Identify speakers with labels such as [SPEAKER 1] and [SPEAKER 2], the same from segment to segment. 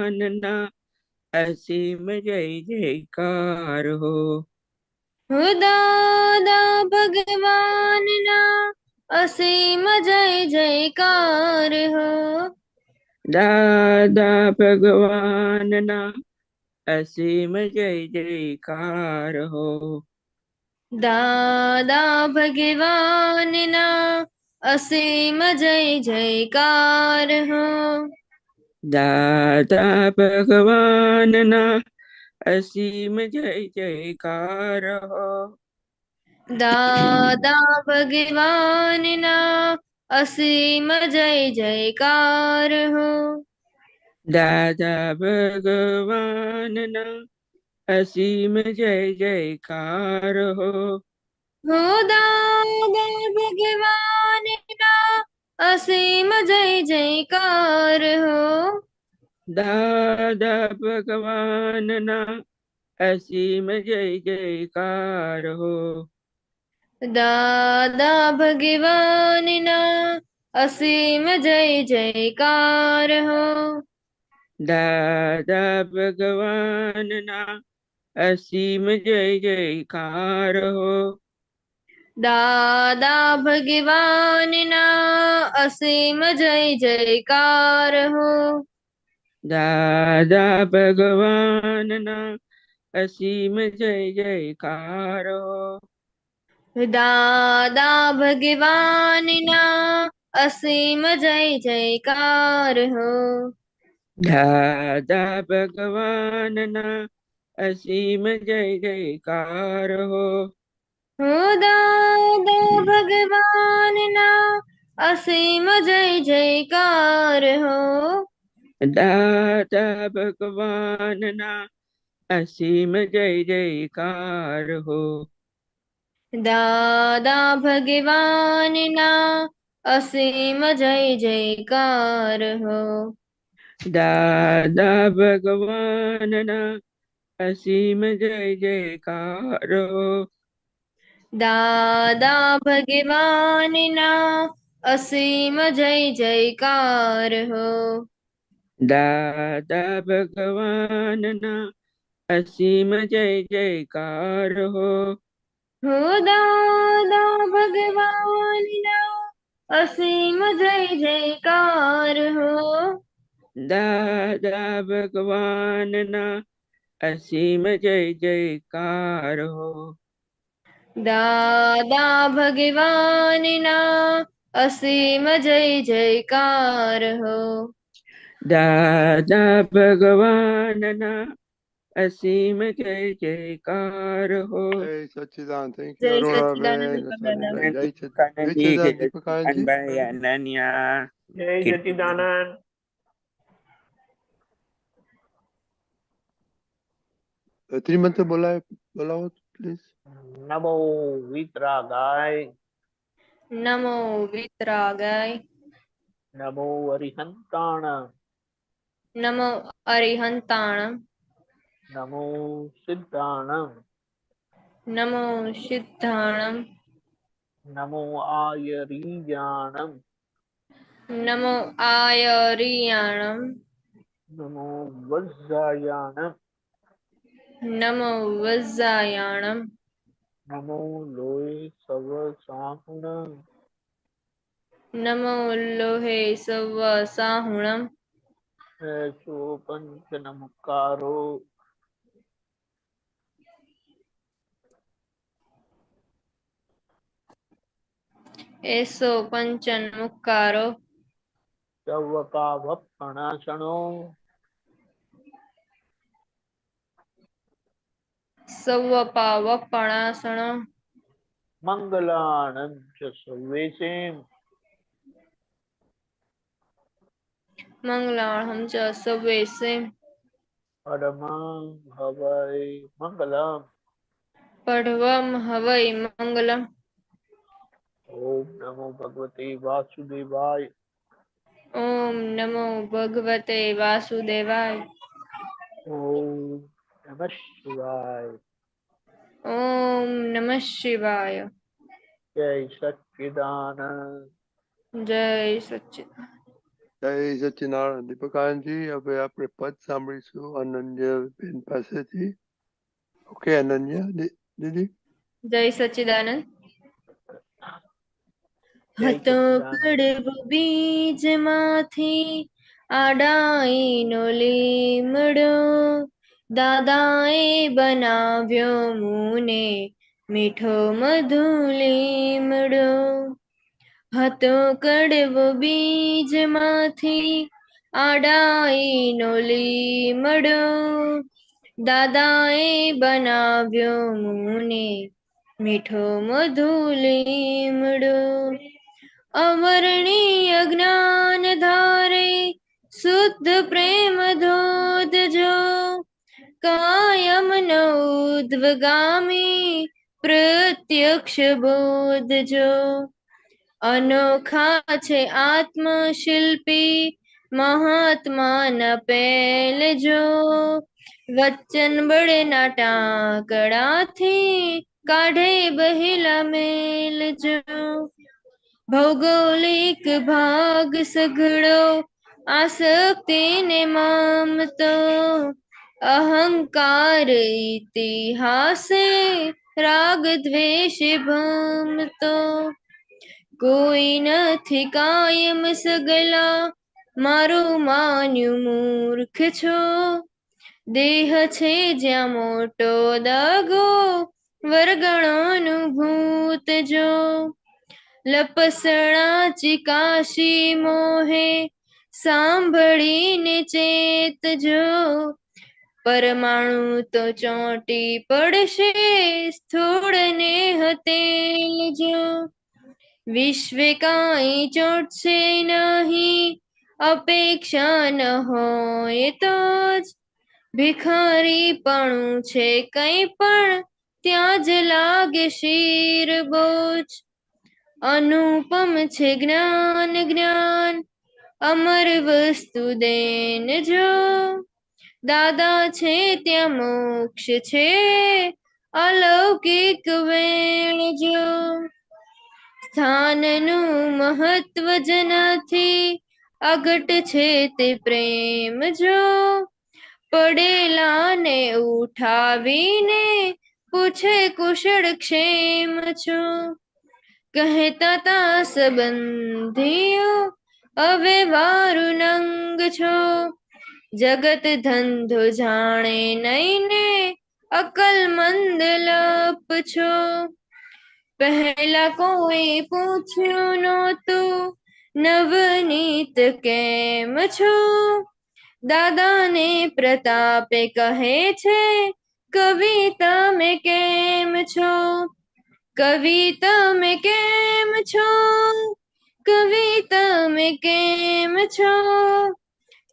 [SPEAKER 1] ભગવાનના અસીમ જય જયકાર હો.
[SPEAKER 2] દાદા ભગવાનના અસીમ જય જયકાર હો.
[SPEAKER 1] દાદા ભગવાનના અસીમ જય જયકાર હો.
[SPEAKER 2] દાદા ભગવાનના અસીમ જય જયકાર હો.
[SPEAKER 1] દાદા ભગવાનના અસીમ જય જયકાર હો.
[SPEAKER 2] દાદા ભગવાનના અસીમ જય જયકાર હો.
[SPEAKER 1] દાદા ભગવાનના અસીમ જય જયકાર હો.
[SPEAKER 2] હો દાદા ભગવાનના અસીમ જય જયકાર હો.
[SPEAKER 1] દાદા ભગવાનના અસીમ જય જયકાર હો.
[SPEAKER 2] દાદા ભગવાનના અસીમ જય જયકાર હો.
[SPEAKER 1] દાદા ભગવાનના અસીમ જય જયકાર હો.
[SPEAKER 2] દાદા ભગવાનના અસીમ જય જયકાર હો.
[SPEAKER 1] દાદા ભગવાનના અસીમ જય જયકાર હો.
[SPEAKER 2] દાદા ભગવાનના અસીમ જય જયકાર હો.
[SPEAKER 1] દાદા ભગવાનના અસીમ જય જયકાર હો.
[SPEAKER 2] હો દાદા ભગવાનના અસીમ જય જયકાર હો.
[SPEAKER 1] દાદા ભગવાનના અસીમ જય જયકાર હો.
[SPEAKER 2] દાદા ભગવાનના અસીમ જય જયકાર હો.
[SPEAKER 1] દાદા ભગવાનના અસીમ જય જયકાર હો.
[SPEAKER 2] દાદા ભગવાનના અસીમ જય જયકાર હો.
[SPEAKER 1] દાદા ભગવાનના અસીમ જય જયકાર હો.
[SPEAKER 2] હો દાદા ભગવાનના અસીમ જય જયકાર હો.
[SPEAKER 1] દાદા ભગવાનના અસીમ જય જયકાર હો.
[SPEAKER 2] દાદા ભગવાનના અસીમ જય જયકાર હો.
[SPEAKER 1] દાદા ભગવાનના અસીમ જય જયકાર હો.
[SPEAKER 3] જય સચ્ચિદાનંદ. થેન્ક
[SPEAKER 2] જય
[SPEAKER 3] યુ
[SPEAKER 2] સચ્ચિદાનંદ
[SPEAKER 3] અરુણાબેન,
[SPEAKER 2] બાબાના.
[SPEAKER 3] રસણીબેન. જય
[SPEAKER 1] જય
[SPEAKER 3] સચ્ચિદાનંદ દીપકાનંદજી.
[SPEAKER 1] સચ્ચિદાનંદભાઈ અનન્યા
[SPEAKER 4] જય સચિદાનંદ.
[SPEAKER 3] ત્રિમંત્ર બોલાવો પ્લીઝ.
[SPEAKER 4] નમો વિતરાગાય.
[SPEAKER 2] નમો વિતરાગાય.
[SPEAKER 4] નમો અરિહંતાણ.
[SPEAKER 2] નમો અરિહંતાણ.
[SPEAKER 4] નમો સિદ્ધાણમ.
[SPEAKER 2] નમો સિદ્ધાણમ.
[SPEAKER 4] નમો આયરીજાણમ.
[SPEAKER 2] નમો આયરિયાણમ.
[SPEAKER 4] નમો વજ્જાયાણમ.
[SPEAKER 2] નમો વજ્જાયાણમ.
[SPEAKER 4] નમો લોય સવ સાહુણમ.
[SPEAKER 2] નમો લોહે સવ સાહુણમ.
[SPEAKER 4] એસો પંચ નમકારો.
[SPEAKER 2] એસો પંચન મુક્કારો.
[SPEAKER 4] ચૌકા વપણાસણો.
[SPEAKER 2] સવ્વપા વપણાસણો.
[SPEAKER 4] મંગલાણં ચ સર્વેષેમ.
[SPEAKER 2] મંગલાહમ ચ સવેસે.
[SPEAKER 4] પરમં હવૈ મંગલમ.
[SPEAKER 2] પઢવમ હવૈ મંગલમ.
[SPEAKER 4] ઓમ નમો ભગવતે વાસુદેવાય.
[SPEAKER 2] ઓમ નમો ભગવતે વાસુદેવાય.
[SPEAKER 4] ઓમ નમઃ શિવાય.
[SPEAKER 2] ઓમ નમઃ શિવાય.
[SPEAKER 4] જય સચ્ચિદાનંદ.
[SPEAKER 2] જય સચ્ચિદાનંદ.
[SPEAKER 3] જય સચિનારાયણ. દીપકાનંદજી, હવે આપણે પદ સાંભળીશું અનન્ય બેન પાસેથી. ઓકે અનન્ય દીદી.
[SPEAKER 2] જય સચ્ચિદાનંદ.
[SPEAKER 4] જય
[SPEAKER 2] હતો
[SPEAKER 4] સચ્ચિદાનંદ.
[SPEAKER 2] કડવો બીજમાંથી આડાઈનો લીમડો, દાદાએ બનાવ્યો મુને મીઠો મધુ લીમડો. હતો કડવો બીજમાંથી આડાઈનો લીમડો, દાદાએ બનાવ્યો મુને મીઠો મધુ લીમડો. અવર્ણીય જ્ઞાન ધારે શુદ્ધ પ્રેમ ધોધ જો, કાયમ નો ઉદ્વગામી પ્રત્યક્ષ બોધ જો. અનોખા છે આત્મશિલ્પી મહાત્માના પહેલ જો, વચન બળના ટાંકડાથી કાઢે બહેલા મેલ જો. ભૌગોલિક ભાગ સઘળો આસક્તિ ને મમતો, અહંકાર ઇતિહાસે રાગ દ્વેષે ભમતો. કોઈ નથી કાયમ સગલા મારું માન્યું મૂર્ખ છો, દેહ છે જ્યાં મોટો દાગો વરગણોનું ભૂત જો. લપસણા ચિકાશી મોહે સાંભળીને ચેતજો, પરમાણુ તો ચોંટી પડશે સ્થૂળને હતેલ જો. વિશ્વે કાંઈ ચોંટશે નહીં અપેક્ષા ન હોય તો જ, ભિખારીપણું છે કંઈ પણ ત્યાં જ લાગે શીર બોજ. અનુપમ છે જ્ઞાન જ્ઞાન અમર વસ્તુ દેન જો, દાદા છે ત્યાં મોક્ષ છે અલૌકિક વેણ જો. સ્થાનનું મહત્વ જ નથી અઘટ છે તે પ્રેમ જો, પડેલાને ઉઠાવીને પૂછે કુશળ ક્ષેમ છો. કહેતા તા સંબંધીઓ હવે વારું નંગ છો, જગત ધંધો જાણે નહીં ને અકલમંદ લપ છો. પહેલા કોઈ પૂછ્યું નહોતું નવનીત કેમ છો, દાદાને પ્રતાપે કહે છે કવિ તમે કેમ છો. કવિ તમે કેમ છો, કવિ તમે કેમ છો,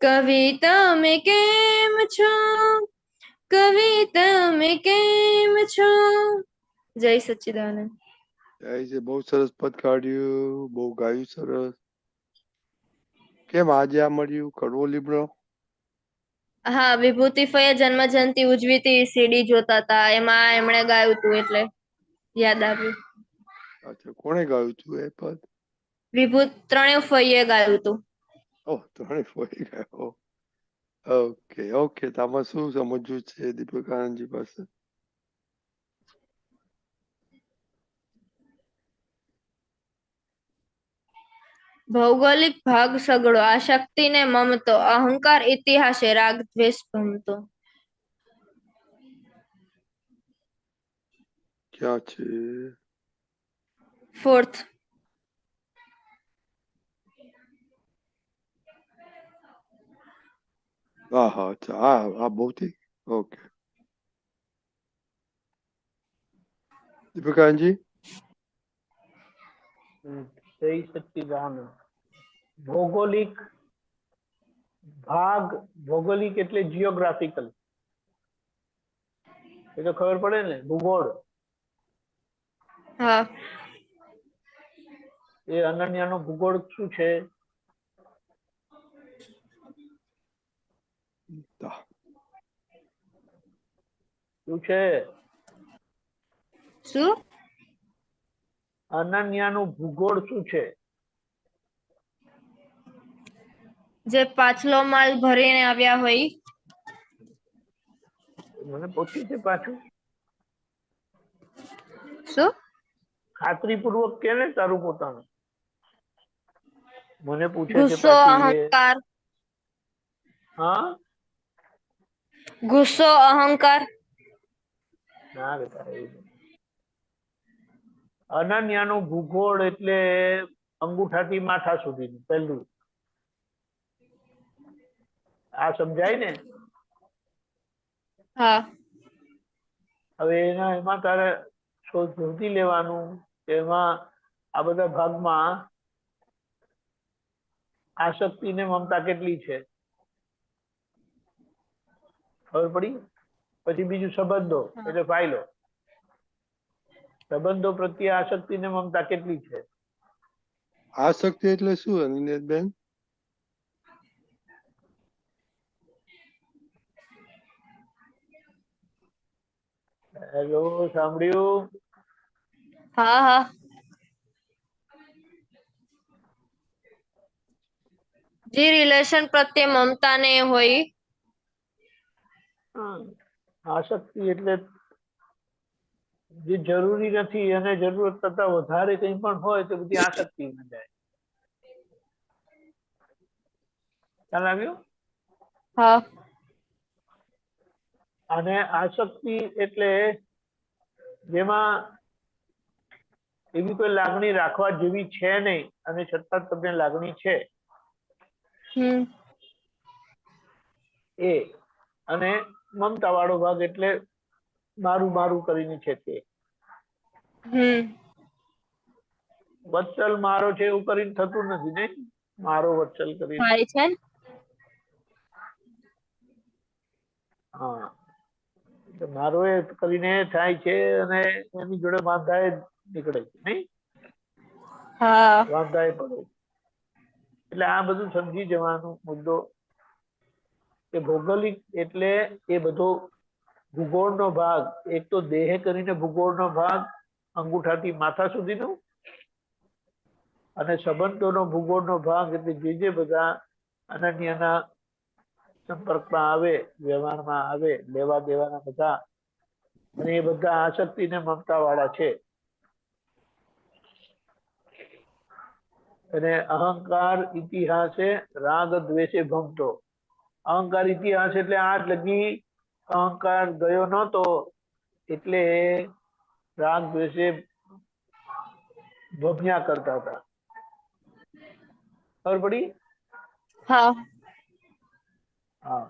[SPEAKER 2] કવિ તમે કેમ છો, કવિ તમે કેમ છો. જય સચ્ચિદાનંદ.
[SPEAKER 3] જય છે. બહુ સરસ પદ કાઢ્યું, બહુ ગાયું સરસ. કેમ આજે આ મળ્યું કડવો લીમડો?
[SPEAKER 2] હા, વિભૂતિફઈએ જન્મ જયંતિ ઉજવી હતી, સીડી જોતા હતા, એમાં એમણે ગાયું હતું એટલે યાદ આવ્યું.
[SPEAKER 3] અચ્છા, કોણે ગાયું તું એ પદ?
[SPEAKER 2] ત્રણેય ફઈએ ગાયું હતું.
[SPEAKER 3] ઓહ, ત્રણે ફોઈ ગાયો. Okay okay. આમાં શું સમજવું છે દીપકાનંદજી પાસે?
[SPEAKER 2] ભૌગોલિક ભાગ સગળો આસક્તિ ને મમતો, અહંકાર ઇતિહાસે રાગ દ્વેષ ભમતો.
[SPEAKER 3] ક્યાં છે?
[SPEAKER 2] ફોર્થ.
[SPEAKER 3] હા હા, અચ્છા, હા ભૌતિક. ઓકે. દીપકાનંદજી.
[SPEAKER 4] જય સચ્ચિદાનંદ. ભૌગોલિક ભાગ, ભૌગોલિક એટલે જીઓગ્રાફિકલ, એ તો ખબર પડે ને, ભૂગોળ.
[SPEAKER 2] હા.
[SPEAKER 4] એ અનન્યાનો ભૂગોળ શું છે? શું છે?
[SPEAKER 2] શું?
[SPEAKER 4] અનન્યાનું ભૂગોળ શું છે?
[SPEAKER 2] જે પાછલો માલ ભરીને આવ્યા હોય ઈ?
[SPEAKER 4] મને પૂછ્યું છે પાછું,
[SPEAKER 2] શું?
[SPEAKER 4] ખાતરીપૂર્વક કે ને તારું પોતાનું. મને પૂછે છે
[SPEAKER 2] ગુસ્સો,
[SPEAKER 4] પાછું એ.
[SPEAKER 2] અહંકાર.
[SPEAKER 4] હા,
[SPEAKER 2] ગુસ્સો, અહંકાર.
[SPEAKER 4] ના બેટા એવું નહીં. અનન્યાનો ભૂગોળ એટલે અંગૂઠાથી માથા સુધીનું પહેલું. આ સમજાય ને?
[SPEAKER 2] હા.
[SPEAKER 4] હવે એમાં તારે શોધી લેવાનું કે એમાં આ બધા ભાગમાં આસક્તિ ને મમતા કેટલી છે, ખબર પડી? પછી બીજું સંબંધો
[SPEAKER 2] હા.
[SPEAKER 4] એટલે ફાઇલો. સંબંધો પ્રત્યે આસક્તિ ને મમતા કેટલી છે?
[SPEAKER 3] આસક્તિ એટલે શું અનન્યાબેન?
[SPEAKER 4] હેલો, સાંભળ્યું?
[SPEAKER 2] હા હા. જે રિલેશન પ્રત્યે મમતા ને હોય ઈ?
[SPEAKER 4] હા. આસક્તિ એટલે જે જરૂરી નથી અને જરૂરત કરતા વધારે કંઈ પણ હોય તો બધી આસક્તિમાં જાય. ખ્યાલ આવ્યો?
[SPEAKER 2] હા.
[SPEAKER 4] અને આસક્તિ એટલે જેમાં એવી કોઈ લાગણી રાખવા જેવી છે નહીં અને છતાં તમને લાગણી છે
[SPEAKER 2] હમ.
[SPEAKER 4] એ. અને મમતા વાળો ભાગ એટલે મારું મારું કરીને છે તે.
[SPEAKER 2] હમ.
[SPEAKER 4] વત્સલ મારો છે એવું કરીને થતું નથી ને, મારો વત્સલ કરીને.
[SPEAKER 2] થાય છે ને?
[SPEAKER 4] હા, એટલે મારો એ કરીને થાય છે અને એની જોડે વાંધાએ નીકળે છે નહીં,
[SPEAKER 2] હા.
[SPEAKER 4] વાંધાએ પડે. એટલે આ બધું સમજી જવાનું મુદ્દો કે ભૌગોલિક એટલે એ બધો ભૂગોળનો ભાગ. એક તો દેહ કરીને ભૂગોળનો ભાગ અંગૂઠાથી માથા સુધીનો, અને સંબંધોનો ભૂગોળનો ભાગ એટલે જે બધા અનન્યના સંપર્કમાં આવે, વ્યવહારમાં આવે, લેવા દેવાના બધા, અને એ બધા આસક્તિ ને મમતા વાળા છે. અને અહંકાર ઇતિહાસે રાગ દ્વેષે ભમતો. અહંકાર ઇતિહાસ એટલે આજ લગી અહંકાર ગયો નહોતો એટલે રાગ દ્વેષે ભમ્યા કરતા હતા. ખબર પડી?
[SPEAKER 2] હા.
[SPEAKER 4] હા.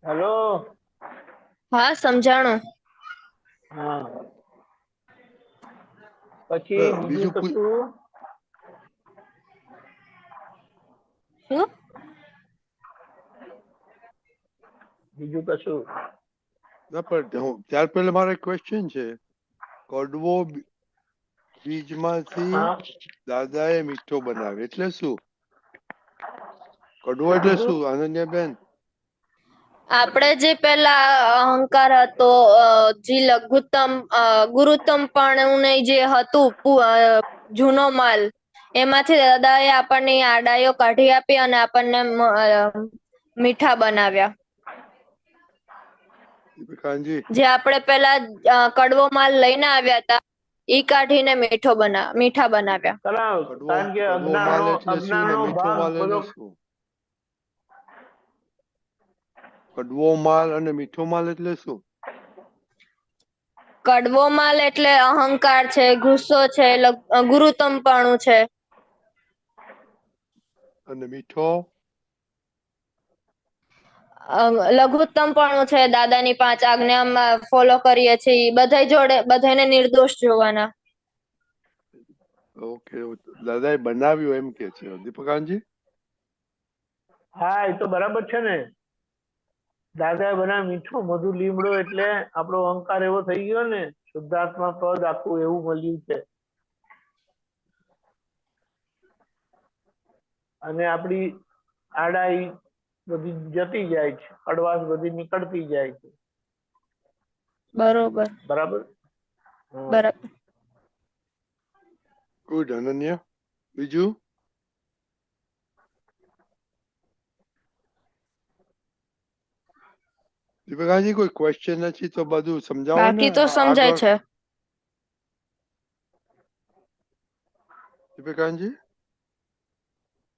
[SPEAKER 4] હેલો.
[SPEAKER 2] હા, સમજાણું.
[SPEAKER 4] હા. પછી બીજું કશું?
[SPEAKER 2] શું?
[SPEAKER 4] બીજું કશું?
[SPEAKER 3] ના, પણ ત્યાર પહેલા મારો એક ક્વેશ્ચન છે. કડવો બીજમાંથી
[SPEAKER 4] હા,
[SPEAKER 3] દાદાએ મીઠો બનાવ્યો એટલે શું? કડવો
[SPEAKER 4] શું
[SPEAKER 3] એટલે
[SPEAKER 4] કીધું?
[SPEAKER 3] શું અનન્યાબેન?
[SPEAKER 2] આપણે જે પેલા અહંકાર હતો, જે લઘુત્તમ ગુરુત્તમ જે હતું જૂનો માલ, એમાંથી દાદાએ આપણને આડાઈઓ કાઢી આપી અને આપણને મીઠા બનાવ્યા.
[SPEAKER 3] દીપકાનજી,
[SPEAKER 2] જે આપણે પેલા કડવો માલ લઈને આવ્યા હતા ઈ કાઢીને મીઠા બનાવ્યા.
[SPEAKER 4] કારણ કે
[SPEAKER 3] કડવો માલ એટલે શું ને
[SPEAKER 4] અજ્ઞાનનો
[SPEAKER 3] મીઠો
[SPEAKER 4] ભાગ
[SPEAKER 3] માલ
[SPEAKER 4] બધો.
[SPEAKER 3] એટલે શું? કડવો માલ અને મીઠો માલ એટલે શું?
[SPEAKER 2] કડવો માલ એટલે અહંકાર છે, ગુસ્સો છે, ગુરુત્તમપણું છે.
[SPEAKER 3] અને મીઠો?
[SPEAKER 2] લઘુત્તમપણું છે, દાદાની 5 આજ્ઞામાં ફોલો કરીએ છીએ, બધા જોડે બધાને નિર્દોષ જોવાના.
[SPEAKER 3] ઓકે, દાદાએ બનાવ્યું એમ કે છે દીપકાનજી?
[SPEAKER 4] હા, એ તો બરાબર છે ને. દાદાએ બનાવ્યો મીઠો મધુ લીમડો એટલે આપણો અહંકાર એવો થઈ ગયો ને, શુદ્ધાત્મા પદ આખું એવું મળ્યું છે. અને આપણી આડાઈ બધી જતી જાય છે, કડવાશ બધી નીકળતી જાય છે.
[SPEAKER 2] બરોબર.
[SPEAKER 4] બરાબર.
[SPEAKER 2] બરાબર.
[SPEAKER 3] ગુડ અનન્યા. બીજું? દીપિકાજી કોઈ ક્વેશ્ચન નથી તો બધું સમજાવો ને
[SPEAKER 2] બાકી તો સમજાય
[SPEAKER 3] આગળ.
[SPEAKER 2] છે.
[SPEAKER 3] દીપિકાજી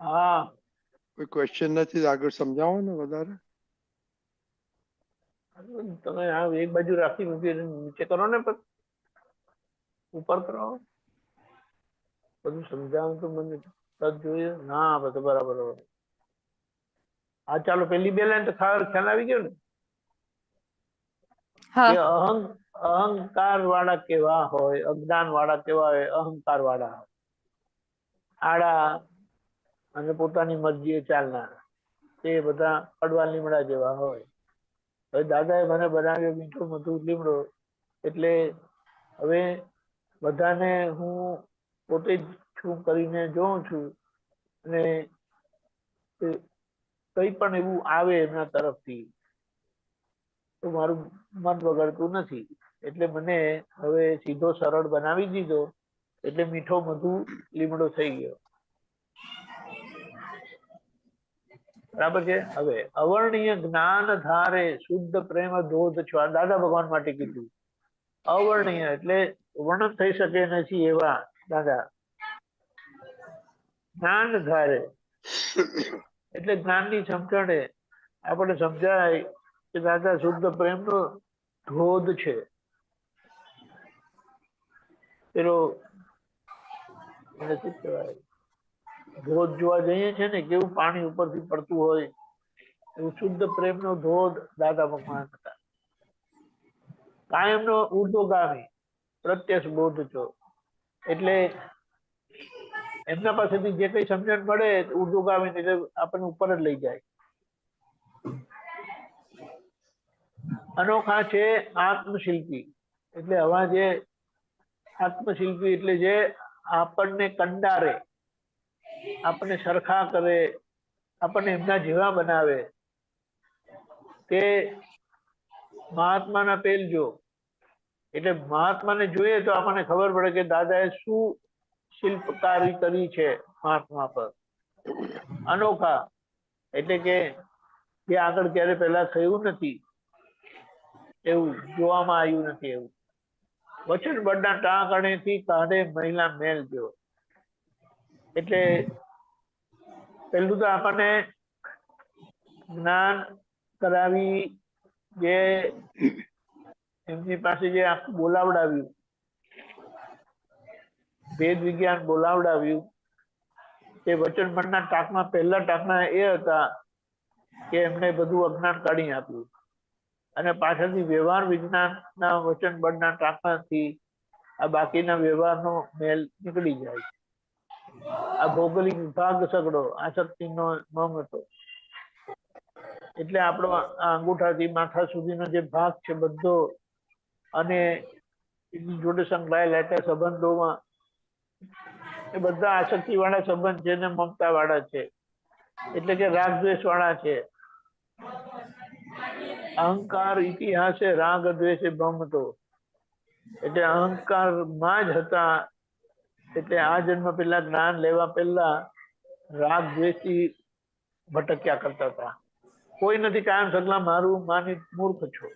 [SPEAKER 4] હા
[SPEAKER 3] કોઈ ક્વેશ્ચન નથી તો આગળ સમજાવો ને વધારે.
[SPEAKER 4] તમે આ એક બાજુ રાખી મૂકી નીચે કરો ને પછી ઉપર કરો બધું સમજાવું તો મને તરત જોઈએ ના બધું બરાબર બરાબર. હા ચાલો પેલી બે લાઈન તો ખ્યાલ આવી ગયો ને
[SPEAKER 2] હા.
[SPEAKER 4] કે અહંકાર વાળા કેવા હોય અજ્ઞાન વાળા કેવા હોય અહંકાર વાળા આડા અને પોતાની મરજીએ ચાલનાર તે બધા કડવા લીમડા જેવા હોય. હવે દાદાએ મને બનાવ્યો મીઠો મધુર લીમડો એટલે હવે બધાને હું પોતે જ છું કરીને જોઉં છું અને કઈ પણ એવું આવે એમના તરફથી તો મારું મન બગડતું નથી એટલે મને હવે સીધો સરળ બનાવી દીધો એટલે મીઠો મધુ લીમડો થઈ ગયો. બરાબર છે. હવે અવર્ણીય જ્ઞાન ધારે શુદ્ધ પ્રેમ ધોધ છો આ દાદા ભગવાન માટે કીધું. અવર્ણીય એટલે વર્ણન થઈ શકે નથી એવા દાદા. જ્ઞાન ધારે એટલે જ્ઞાનની સમજણે આપણે સમજાય કે દાદા શુદ્ધ પ્રેમનો ધોધ છે. પેલો એને શું કહેવાય ધોધ જોવા જઈએ છે ને કેવું પાણી ઉપરથી પડતું હોય એવું શુદ્ધ પ્રેમનો ધોધ દાદા ભગવાન હતા. કાયમનો ઉર્ધ્વગામી પ્રત્યક્ષ બોધ છો એટલે એમના પાસેથી જે કઈ સમજણ મળે ઉર્ધ્વગામી એટલે આપણને ઉપર જ લઈ જાય. અનોખા છે આત્મશિલ્પી એટલે આવા જે આત્મશિલ્પી એટલે જે આપણને કંડારે આપણને સરખા કરે આપણને એમના જેવા બનાવે તે મહાત્માના પેલ જો એટલે મહાત્માને જોઈએ તો આપણને ખબર પડે કે દાદાએ શું શિલ્પકારી કરી છે મહાત્મા પર. અનોખા એટલે કે જે આગળ ક્યારે પહેલા થયું નથી એવું જોવામાં આવ્યું નથી એવું. વચન બળના ટાંકણેથી કાઢે મહિલા મેલ જો એટલે પેલું તો આપણને જ્ઞાન કરાવી જે એમની પાસે જે આખું બોલાવડાવ્યું વેદ વિજ્ઞાન બોલાવડાવ્યું તે વચન બળના ટાંકમાં પહેલા ટાંકના એ હતા કે એમને બધું અજ્ઞાન કાઢી આપ્યું અને પાછળથી વ્યવહાર વિજ્ઞાનના વચન બળના ટાંકાથી આ બાકીના વ્યવહારનો મેલ નીકળી જાય. આ ભૌગોલિક વિભાગ સગડો આસક્તિનો મમ હતો એટલે આપણો આ અંગૂઠાથી માથા સુધીનો જે ભાગ છે બધો અને એની જોડે સંકળાયેલા એટલે સંબંધોમાં એ બધા આસક્તિ વાળા સંબંધ છે ને મમતા વાળા છે એટલે કે રાગ દ્વેષ વાળા છે. અહંકાર ઇતિહાસે રાગ દ્વેષે ભમતો એટલે અહંકાર માં જ હતા એટલે આ જન્મ પેલા જ્ઞાન લેવા પહેલા રાગ દ્વેષથી ભટક્યા કરતા હતા. કોઈ નથી કાયમ સગલા મારું માની મૂર્ખ છો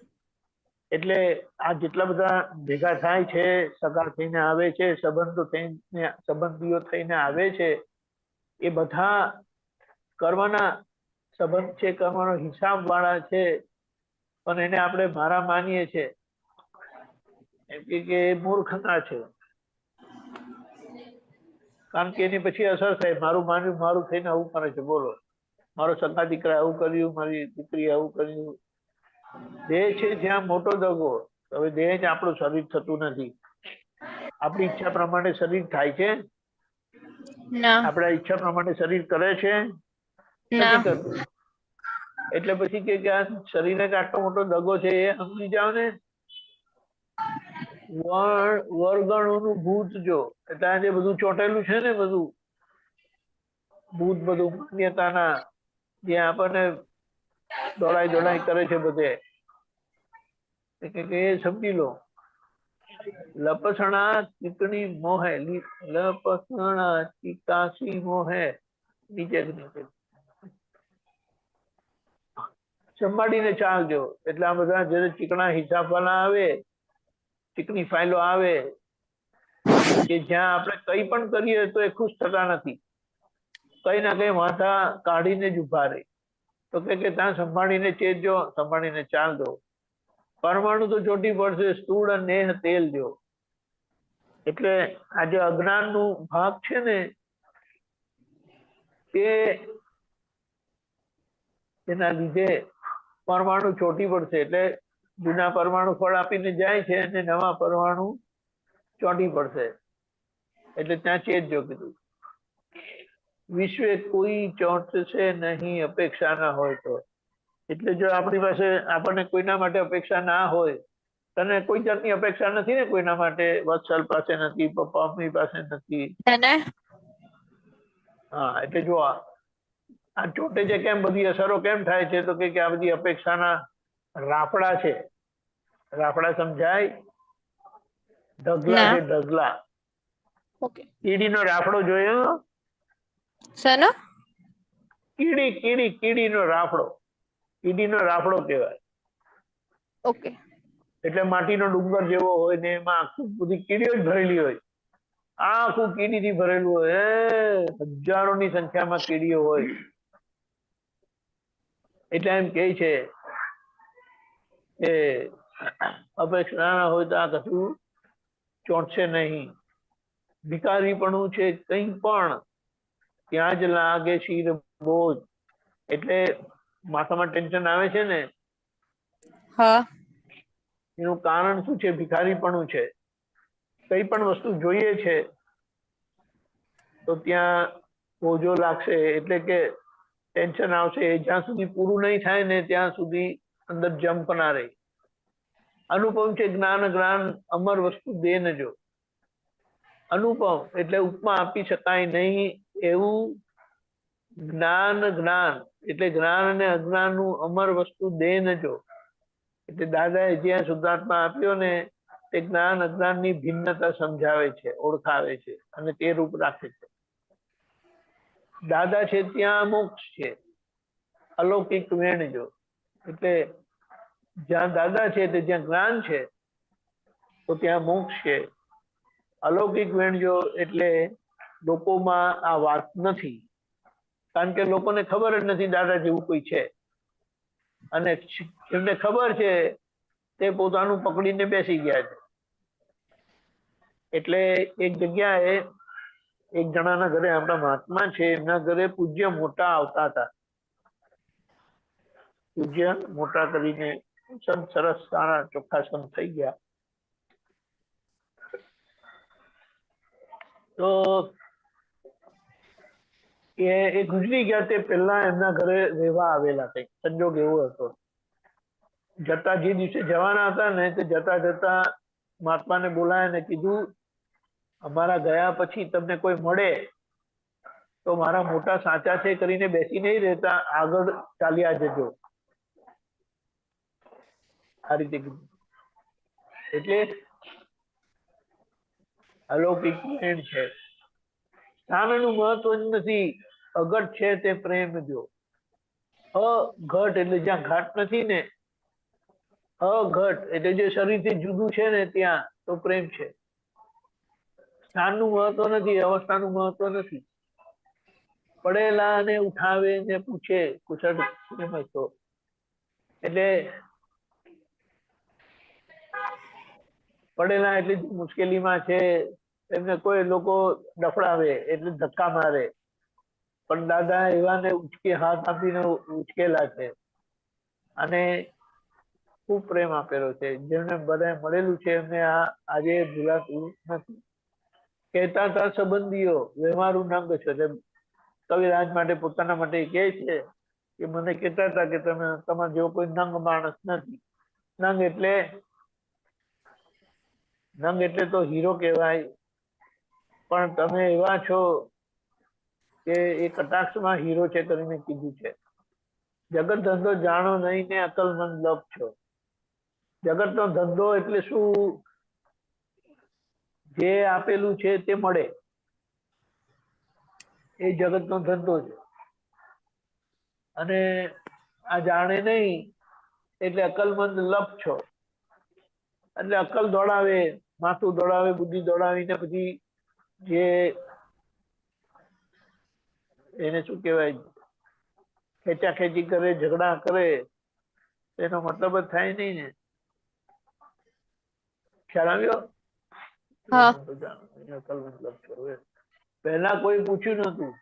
[SPEAKER 4] એટલે આ જેટલા બધા ભેગા થાય છે સગા થઈને આવે છે સંબંધીઓ થઈને આવે છે એ બધા કર્મના સંબંધ છે કર્મનો હિસાબ વાળા છે પણ એને આપણે મારા માનીએ છે એમ કે એ મૂર્ખતા છે કારણ કે એની પછી અસર થાય મારું માન્યું મારું થઈને આવું કરે છે. બોલો મારો સગા દીકરા આવું કર્યું મારી દીકરી આવું કર્યું. દેહ છે જ્યાં મોટો દગો. હવે દેહ જ આપણું શરીર થતું નથી. આપણી ઈચ્છા પ્રમાણે શરીર થાય છે આપણા ઈચ્છા પ્રમાણે શરીર કરે છે નથી કરતું. એટલે પછી કે આ શરીરને આટલો મોટો દગો છે એ સમજી જાવ ને. વર્ગણોનું ભૂત જો એટલે આ જે બધું ચોટેલું છે ને બધું ભૂત બધું માન્યતાના જે આપણને દોડાઈ કરે છે બધે એ સમજી લો લપસણા ચીકણી મોહે લપસણા ચીકાસી મોહે નીચે સંભાળીને ચાલજો. એટલે આ બધા જયારે ચીકણા હિસાબવાળા આવે, ચીકણી ફાઇલો આવે કે જ્યાં આપણે કઈ પણ કરીએ તો એ ખુશ થતા નથી, કઈ ના કઈ માથા કાઢીને જ ઉભા રહે. તો કે ત્યાં સંભાળીને ચેતજો, સંભાળીને ચાલજો. પરમાણુ તો ચોટી પડશે, સ્થૂળ નેહ તેલ જો. એટલે આ જે અજ્ઞાન નું ભાગ છે ને તે એના લીધે પરમાણુ ચોટી પડશે. એટલે જૂના પરમાણુ ફળ આપીને જાય છે અને નવા પરમાણુ ચોટી પડશે. એટલે ત્યાં ચેતજો કીધું. વિશ્વે કોઈ ચોંટશે નહીં અપેક્ષા ના હોય તો. એટલે જો આપણી પાસે આપણને કોઈના માટે અપેક્ષા ના હોય, તને કોઈ જાતની અપેક્ષા નથી ને કોઈના માટે? વત્સલ પાસે નથી, પપ્પા મમ્મી પાસે નથી. હા, એટલે જો આ ચોટે છે કેમ, બધી અસરો કેમ થાય છે? તો કે આ બધી અપેક્ષાના રાફડા છે. રાફડા સમજાય? ઢગલા છે, ઢગલા. કીડીનો રાફડો જોયો?
[SPEAKER 2] શેનો?
[SPEAKER 4] કીડીનો રાફડો. કીડીનો રાફડો કહેવાય.
[SPEAKER 2] ઓકે.
[SPEAKER 4] એટલે માટીનો ડુંગર જેવો હોય ને એમાં આખું બધી કીડીઓ જ ભરેલી હોય. આખું કીડીથી ભરેલું હોય, હજારોની સંખ્યામાં કીડીઓ હોય. એટલે એમ કે છે કે અપેક્ષા ના હોય તો આ કશું ચોંટશે નહીં. ભિખારીપણું છે કંઈ પણ, ત્યાં જ લાગે શિર બોજ. એટલે માથામાં ટેન્શન આવે છે ને, એનું કારણ શું છે? ભિખારીપણું છે. કઈ પણ વસ્તુ જોઈએ છે તો ત્યાં બોજો લાગશે, એટલે કે ટેન્શન આવશે. જ્યાં સુધી પૂરું નહીં થાય ને ત્યાં સુધી અંદર જમ્પ ના રહે. અનુપમ છે જ્ઞાન જ્ઞાન અમર વસ્તુ દે ન જો. અનુપમ એટલે ઉપમા આપી શકાય નહીં એવું જ્ઞાન જ્ઞાન એટલે જ્ઞાન અને અજ્ઞાન નું અમર વસ્તુ દે ન જો. એટલે દાદાએ જ્યાં શુદ્ધાત્મા આપ્યો ને તે જ્ઞાન અજ્ઞાન ની ભિન્નતા સમજાવે છે, ઓળખાવે છે અને તે રૂપ રાખે છે. દાદા છે ત્યાં મોક્ષ છે, અલૌકિક વેણજો. એટલે જ્યાં દાદા છે તે જ્યાં જ્ઞાન છે તો ત્યાં મોક્ષ છે. અલૌકિક વેણજો એટલે લોકોમાં આ વાત નથી, કારણ કે લોકોને ખબર જ નથી દાદા જેવું કોઈ છે. અને એમને ખબર છે તે પોતાનું પકડીને બેસી ગયા છે. એટલે એક જગ્યાએ એક જણાના ઘરે, આપણા મહાત્મા છે એમના ઘરે પૂજ્ય મોટા આવતા હતા. પૂજ્ય મોટા કરીને સંત સરસ સારા ચોખ્ખા સંત થઈ ગયા. તો એ ગુજરી ગયા તે પહેલા એમના ઘરે રહેવા આવેલા. કઈક સંજોગ એવો હતો. જતા જે દિવસે જવાના હતા ને તે જતા જતા મહાત્માને બોલાય ને કીધું, અમારા ગયા પછી તમને કોઈ મળે તો મારા મોટા સાચા છે કરીને બેસી નહીં રહેતા, આગળ ચાલ્યા જજો. આ રીતે કીધું. એટલે અલૌકિક પ્રેમ છે. સ્થાનનું મહત્વ જ નથી, અઘટ છે તે પ્રેમ જો. અઘટ એટલે જ્યાં ઘાટ નથી ને, અઘટ એટલે જે શરીરથી જુદું છે ને ત્યાં તો પ્રેમ છે. સ્થાનનું મહત્વ નથી, અવસ્થાનું મહત્વ નથી. પડેલા ને ઉઠાવે ને પૂછે કુશળ કેમ છો. એટલે પડેલા એટલે મુશ્કેલીમાં છે એમને કોઈ લોકો ડફડાવે એટલે ધક્કા મારે, પણ દાદા એવાને ઉચકે હાથ આપીને ઉચકેલા છે અને ખૂબ પ્રેમ આપેલો છે. જેમને બધા મળેલું છે એમને આ આજે ભૂલાતું નથી. કહેતા હતા સંબંધીઓ વ્યવહારું નંગ છે. કવિરાજ માટે પોતાના માટે કહે છે કે મને કહેતા હતા કે તમે તમારા જેવો કોઈ નંગ માણસ નથી. નંગ એટલે તો હીરો કહેવાય, પણ તમે એવા છો કે એ કટાક્ષમાં હીરો છે કરીને કીધું છે. જગત ધંધો જાણો નહીં ને અકલમંદ લપ છો. જગતનો ધંધો એટલે શું? જે આપેલું છે તે મળે, એ જગતનો ધંધો છે. અને આ જાણે નહીં એટલે અકલમંદ લપ છો, એટલે અકલ દોડાવે, માથું દોડાવે, બુદ્ધિ દોડાવીને પછી જે એને શું કહેવાય, ખેંચાખેંચી કરે, ઝઘડા કરે, એનો મતલબ જ થાય નહીં ને. ખ્યાલ આવ્યો?
[SPEAKER 2] હા.
[SPEAKER 4] અકલમંદ લપ છો. પહેલા કોઈ પૂછ્યું નતું,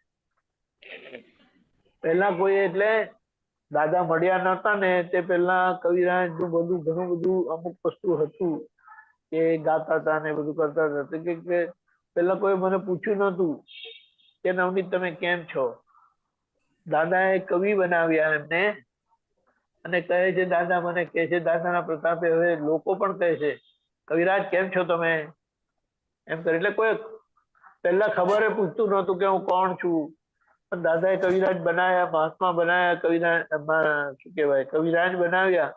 [SPEAKER 4] પહેલા કોઈ એટલે દાદા મળ્યા નતા ને તે પહેલા કવિરાજ નું બધું ઘણું બધું અમુક વસ્તુ હતું કે ગાતા હતા ને બધું કરતા હતા. તો કે પેલા કોઈ મને પૂછ્યું નતું કે નવનીત તમે કેમ છો. દાદાએ કવિ બનાવ્યા એમને, અને કહે છે દાદા મને કહે છે, દાદાના પ્રતાપે હવે લોકો પણ કહે છે કવિરાજ કેમ છો તમે, એમ કરે. એટલે કોઈ પહેલા ખબરે પૂછતું નતું કે હું કોણ છું, પણ દાદાએ કવિરાજ બનાવ્યા, મહાત્મા બનાવ્યા, કવિરાજ શું કહેવાય, કવિરાજ બનાવ્યા,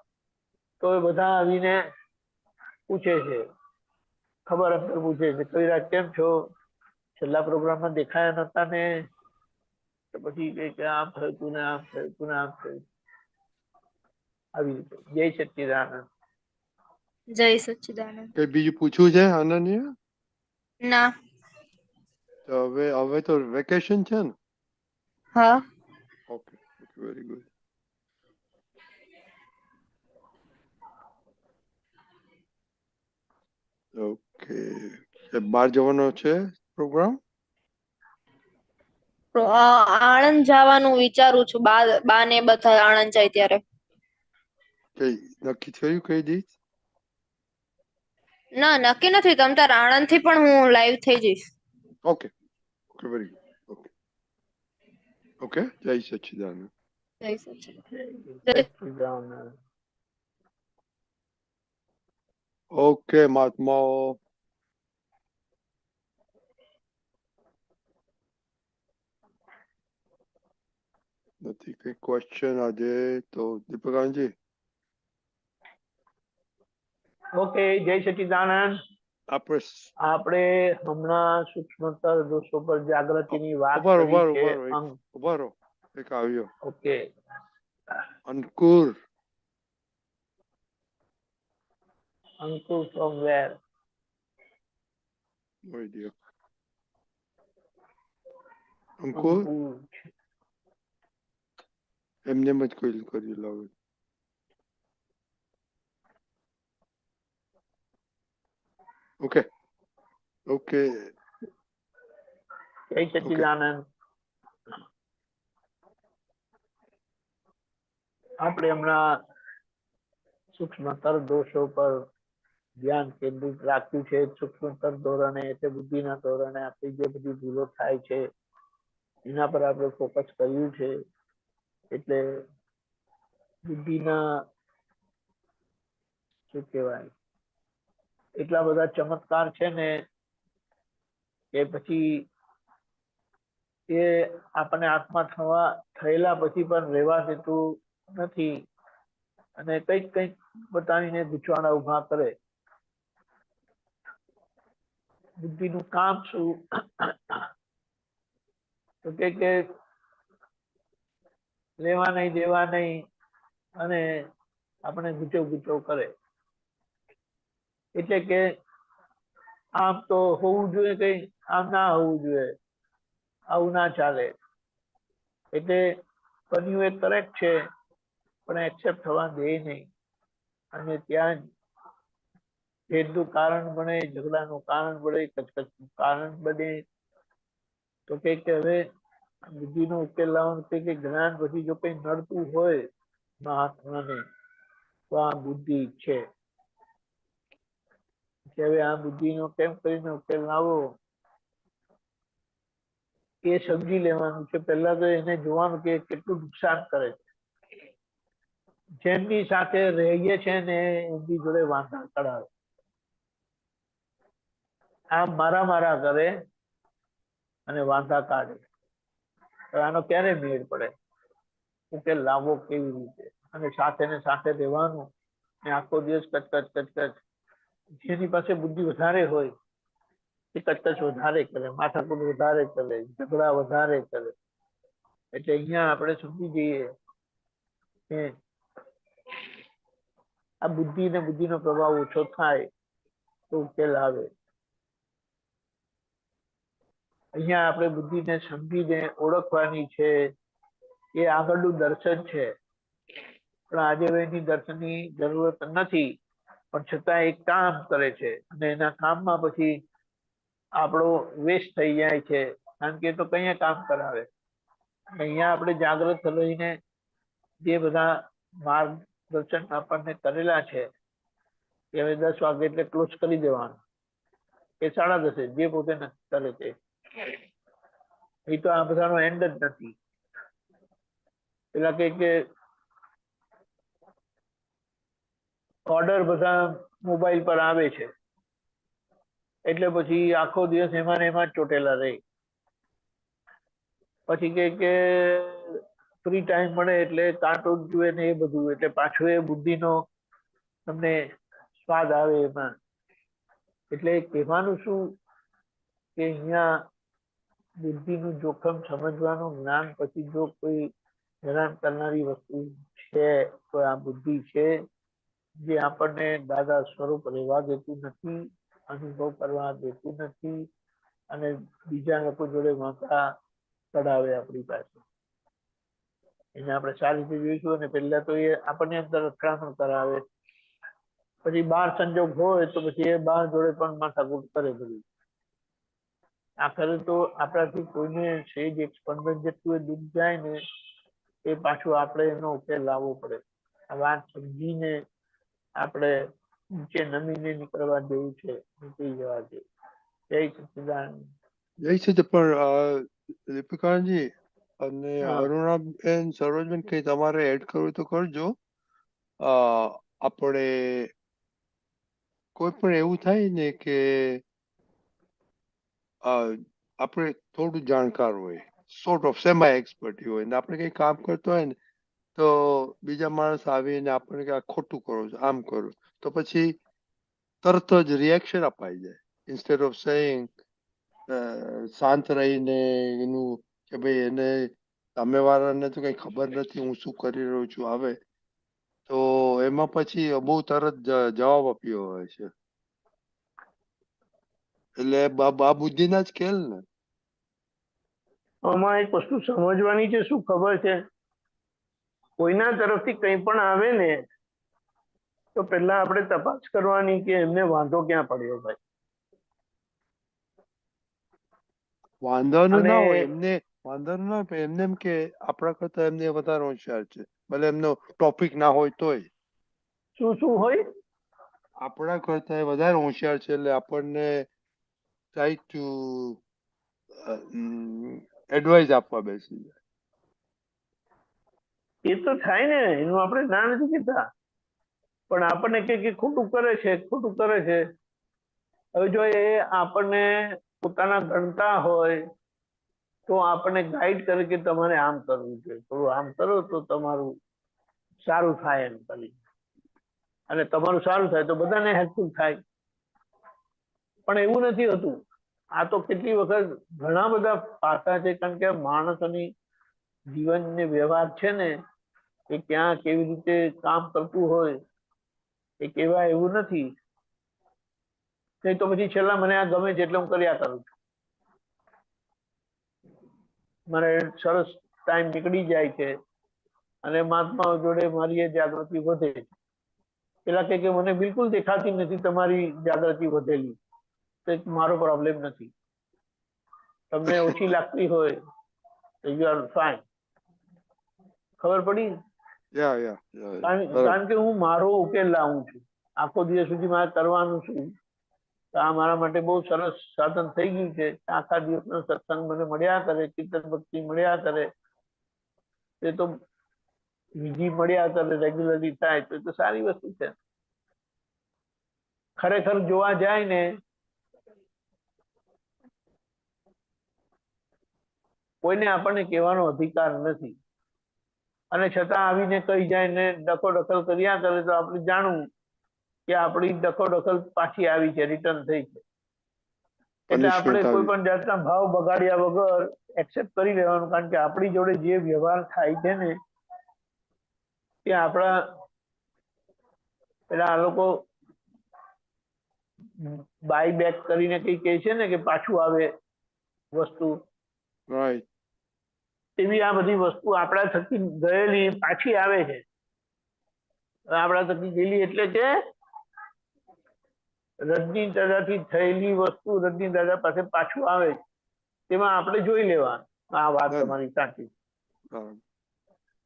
[SPEAKER 4] તો એ બધા આવીને પૂછે છે, ખબર અંતર પૂછે છે, કવિરાજ કેમ છો, છેલ્લા પ્રોગ્રામમાં દેખાયા નતા ને. તો પછી કે આમ થયું તું ને આમ થયું તું ને આમ થયું. આવી રીતે. જય સચ્ચિદાનંદ.
[SPEAKER 2] જય સચ્ચિદાનંદ.
[SPEAKER 3] કઈ બીજું પૂછવું છે અનન્ય?
[SPEAKER 2] ના.
[SPEAKER 3] તો હવે તો વેકેશન છે ને?
[SPEAKER 2] હા.
[SPEAKER 3] Okay, very good. ઓકે, બહાર જવાનો છે પ્રોગ્રામ?
[SPEAKER 2] આણંદ જવાનું વિચારું છું, બા ને બધા આણંદ જાય ત્યારે.
[SPEAKER 3] કઈ નક્કી થયું કઈ દિવસ?
[SPEAKER 2] ના, નક્કી નથી. તમ તાર આણંદ થી પણ હું લાઈવ થઈ જઈશ.
[SPEAKER 3] Okay, okay, very good. Okay, okay, જય સચ્ચિદાનંદ.
[SPEAKER 2] જય સચ્ચિદાનંદ.
[SPEAKER 4] સચ્ચિદાનંદ.
[SPEAKER 3] ઓકે મહાત્માઓ, નથી કઈ ક્વેશ્ચન આજે તો દીપકાનજી?
[SPEAKER 4] ઓકે, જય સચ્ચિદાનંદ. આપણે હમણાં સૂક્ષ્મતર દોષો પર જાગૃતિની વાત કરી છે.
[SPEAKER 3] ઉભારો, એક આવ્યો.
[SPEAKER 4] Okay.
[SPEAKER 3] Ankur.
[SPEAKER 4] Ankur from where?
[SPEAKER 3] અંકુર એમને જ કોઈ કરી લાવે. ઓકે, ઓકે,
[SPEAKER 4] જય સચ્ચિદાનંદ. આપણે હમણાં સૂક્ષ્મતર દોષો પર ધ્યાન કેન્દ્રિત રાખ્યું છે. સૂક્ષ્મતર ધોરણે એટલે બુદ્ધિના ધોરણે આપણી જે બધી ભૂલો થાય છે એના પર આપણે ફોકસ કર્યું છે. એટલે બુદ્ધિના શું કહેવાય, એટલા બધા ચમત્કાર છે ને કે પછી એ આપણને આત્મા થયેલા પછી પણ રહેવા દેતું નથી, અને કઈક કઈક બતાવીને ગૂંચવાડા ઉભા કરે. બુદ્ધિનું કામ શું? તો કે લેવા નહીં દેવા નહીં, અને આપણે ગુચવ કરે. એટલે કે આમ તો હોવું જોઈએ, કઈ આમ ના હોવું જોઈએ, આવું ના ચાલે. એટલે બન્યું એ કરેક્ટ છે, પણ એક્સેપ્ટ થવા દે નહીં, અને ત્યાં ભેદનું કારણ બને, ઝઘડાનું કારણ બને, કચકચનું કારણ બને. તો કે હવે બુદ્ધિનો ઉકેલ લાવવાનું કે જ્ઞાન પછી જો કઈ નડતું હોય મહાત્માને, તો આ બુદ્ધિ છે. કે હવે આ બુદ્ધિનો કેમ કરીને ઉકેલ લાવો એ સમજી લેવાનું છે. પહેલા તો એને જોવાનું કે કેટલું નુકસાન કરે છે. જેમની સાથે રહીએ છે ને એમની જોડે વાંધા કરાવે, આમ મારા કરે અને વાંધા કાઢે. આનો ક્યારે મેળ પડે? ઉકેલ લાવવો કેવી રીતે? અને સાથે ને સાથે રહેવાનું, ને આખો દિવસ કચકચ. જેની પાસે બુદ્ધિ વધારે હોય એ કચકચ વધારે કરે, માથાકૂટ વધારે કરે, ઝઘડા વધારે કરે. એટલે અહીંયા આપણે સમજી જઈએ કે આ બુદ્ધિ ને બુદ્ધિનો પ્રભાવ ઓછો થાય તો ઉકેલ આવે. અહીંયા આપણે બુદ્ધિને સમજીને ઓળખવાની છે. એ આગળનું દર્શન છે, પણ આજે એની દર્શનની જરૂરત નથી, પણ છતાં એ કામ કરે છે અને એના કામમાં પછી આપણો વેસ્ટ થઈ જાય છે, કારણ કે એ તો કઈ કામ કરાવે. અહીંયા આપણે જાગૃત રહીને જે બધા માર્ગદર્શન આપણને કરેલા છે કે હવે 10 વાગે એટલે ક્લોઝ કરી દેવાનું, એ 10:30 જે પોતે નક્કી કરે તે. એ તો આ બધાનો એન્ડ જ નથી. પેલા કે ઓર્ડર બધા મોબાઈલ પર આવે છે એટલે પછી આખો દિવસ એમાં ને એમાં જ ચોટેલા રહે. પછી કે ફ્રી ટાઈમ મળે એટલે કાર્ટૂન જુએ ને એ બધું, એટલે પાછો એ બુદ્ધિનો તમને સ્વાદ આવે એમાં. એટલે કહેવાનું શું કે અહીંયા બુદ્ધિનું જોખમ સમજવાનું જ્ઞાન પછી જો કોઈ હેરાન કરનારી વસ્તુ છે તો આ બુદ્ધિ છે, જે આપણને દાદા સ્વરૂપ રહેવા દેતું નથી, અનુભવ કરવા દેતું નથી અને બીજા લોકો જોડે વાંકા ચડાવે આપણી પાસે. એને આપણે સારી રીતે જોઈશું. અને પહેલા તો એ આપણને અંદર અથડામણ કરાવે, પછી બહાર સંજોગ હોય તો પછી એ બહાર જોડે પણ માથાકૂટ કરે બધી. આખરે તો આપણાથી કોઈને સેજ એક સ્પંદન જેટલું દુઃખ જાય ને એ પાછું આપણે એનો ઉકેલ લાવવો પડે. આ વાત સમજીને આપણે નીચે નમીને નીકળવા જેવું છે, નીકળી જવા જેવું. જય સચ્ચિદાનંદ.
[SPEAKER 3] જય છે પણ દીપિકાજી અને
[SPEAKER 4] હા.
[SPEAKER 3] અરુણાબેન, સરોજબેન, કઈ તમારે એડ કરવું તો કરજો. આપણે કોઈ પણ એવું થાય ને કે આપણે થોડું જાણકાર હોય, સોર્ટ ઓફ સેમી એક્સપર્ટ હોય ને આપણે કઈ કામ કરતો હોય ને તો બીજા માણસ આવીને આપણે કે આ ખોટું કરો છો, આમ કરો, તો પછી તરત જ રિએક્શન અપાઈ જાય. ઇન્સ્ટેડ ઓફ સેઇંગ શાંત રહીને એનું કે ભાઈ એને સામેવાળાને તો કઈ ખબર નથી હું શું કરી રહ્યો છું, આવે તો એમાં પછી બહુ તરત જવાબ આપ્યો હોય છે. એટલે આ બુદ્ધિના જ ખેલ ને.
[SPEAKER 4] આમાં એક વસ્તુ સમજવાની છે, શું ખબર છે, કોઈના તરફથી કંઈ પણ આવે ને તો પહેલા આપણે તપાસ કરવાની કે એમને વાંધો ક્યાં પડ્યો ભાઈ.
[SPEAKER 3] વાંધવાનું
[SPEAKER 4] અને
[SPEAKER 3] ના હોય એમને, વાંધવાનું ના હોય એમને એમ કે આપણા કરતા એમને વધારે હોશિયાર છે, ભલે એમનો ટોપિક ના હોય તોય.
[SPEAKER 4] શું શું હોય?
[SPEAKER 3] આપણા કરતા વધારે હોશિયાર છે એટલે આપણને ટ્રાય ટુ એડવાઇસ આપવા બેસી જાય.
[SPEAKER 4] એ તો થાય ને, એનું આપણે ના નથી કહેતા, પણ આપણને કે ખોટું કરે છે, ખોટું કરે છે. હવે જો એ આપણને પોતાના ગણતા હોય તો આપણને ગાઈડ કરે કે તમારે આમ કરવું જોઈએ, થોડું આમ કરો તો તમારું સારું થાય એમ કરી, અને તમારું સારું થાય તો બધાને હેલ્પફુલ થાય. પણ એવું નથી હોતું. આ તો કેટલી વખત ઘણા બધા પાસા છે, કારણ કે માણસોની જીવન ને વ્યવહાર છે ને એ ક્યાં કેવી રીતે કામ કરતું હોય એ કહેવાય એવું નથી. નહીં તો પછી છેલ્લા મને આ ગમે છે એટલે હું કર્યા કરું છું, મારે સરસ ટાઈમ નીકળી જાય છે અને મહાત્માઓ જોડે મારી એ જાગૃતિ વધે છે. પેલા કે મને બિલકુલ દેખાતી નથી તમારી જાગૃતિ વધેલી, તો મારો પ્રોબ્લેમ નથી. તમને ઓછી લાગતી હોય તો યુ આર ફાઇન. ખબર પડી? કારણ કે હું મારો ઉકેલ લાવું છું. આખો દિવસ સુધી મારે કરવાનું શું, તો આ મારા માટે બહુ સરસ સાધન થઈ ગયું છે. આખા દિવસનો સત્સંગ મને મળ્યા કરે, કીર્તન ભક્તિ મળ્યા કરે, એ તો વિધિ મળ્યા કરે, રેગ્યુલરલી થાય તો એ તો સારી વસ્તુ છે. ખરેખર જોવા જાય ને કોઈને આપણને કહેવાનો અધિકાર નથી, અને છતાં આવીને કહી જાય ને ડખોડખલ કર્યા કરે તો આપણે જાણવું કે આપણી ડખોડખલ પાછી આવી છે, રિટર્ન થઈ છે. એટલે આપણે
[SPEAKER 3] પનિશમેન્ટ
[SPEAKER 4] કોઈ
[SPEAKER 3] આવી.
[SPEAKER 4] પણ જાતના ભાવ બગાડ્યા વગર એક્સેપ્ટ કરી લેવાનું, કારણ કે આપણી જોડે જે વ્યવહાર થાય છે ને એ આપણા પેલા આ લોકો બાય બેક કરીને કઈ કહે છે ને કે પાછું આવે વસ્તુ,
[SPEAKER 3] રાઈટ.
[SPEAKER 4] એવી આ બધી વસ્તુ આપણા થકી ગયેલી પાછી આવે છે. આપણા થકી ગયેલી એટલે કે રજની દાદાથી થયેલી વસ્તુ રજની દાદા પાસે પાછું આવે છે, તેમાં આપણે જોઈ લેવાનું. આ વાત તમારી સાચી.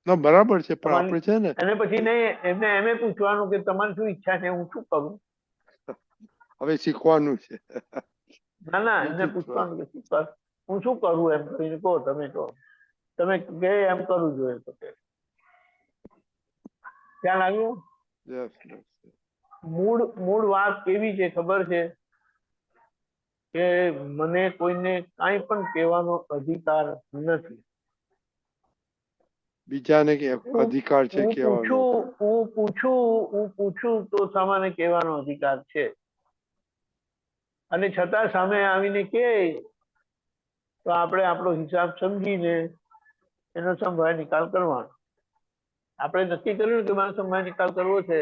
[SPEAKER 3] ના બરાબર છે, પણ
[SPEAKER 4] તમારી
[SPEAKER 3] આપણે છે ને
[SPEAKER 4] અને પછી એમને એમ પૂછવાનું કે તમારી શું ઈચ્છા છે, હું શું કરું?
[SPEAKER 3] હવે શીખવાનું છે.
[SPEAKER 4] ના એમને પૂછવાનું કે શું કર, હું શું કરું એમ કરીને કહો, તમે કહો, તમે કે એમ કરવું જોઈએ તો કે. ખ્યાલ આવ્યું?
[SPEAKER 3] Yes, yes.
[SPEAKER 4] મૂળ વાત કેવી છે ખબર છે કે મને કોઈને કાંઈ પણ કહેવાનો અધિકાર નથી.
[SPEAKER 3] બીજાને કે અધિકાર છે
[SPEAKER 4] હું
[SPEAKER 3] કહેવાનો.
[SPEAKER 4] પૂછું તો સામાન્ય કહેવાનો અધિકાર છે, અને છતાં સામે આવીને કે તો આપણે આપણો હિસાબ સમજીને એનો સંભાળ નિકાલ કરવાનો. આપણે નક્કી કર્યું કે મારે સંભાળ નિકાલ કરવો છે,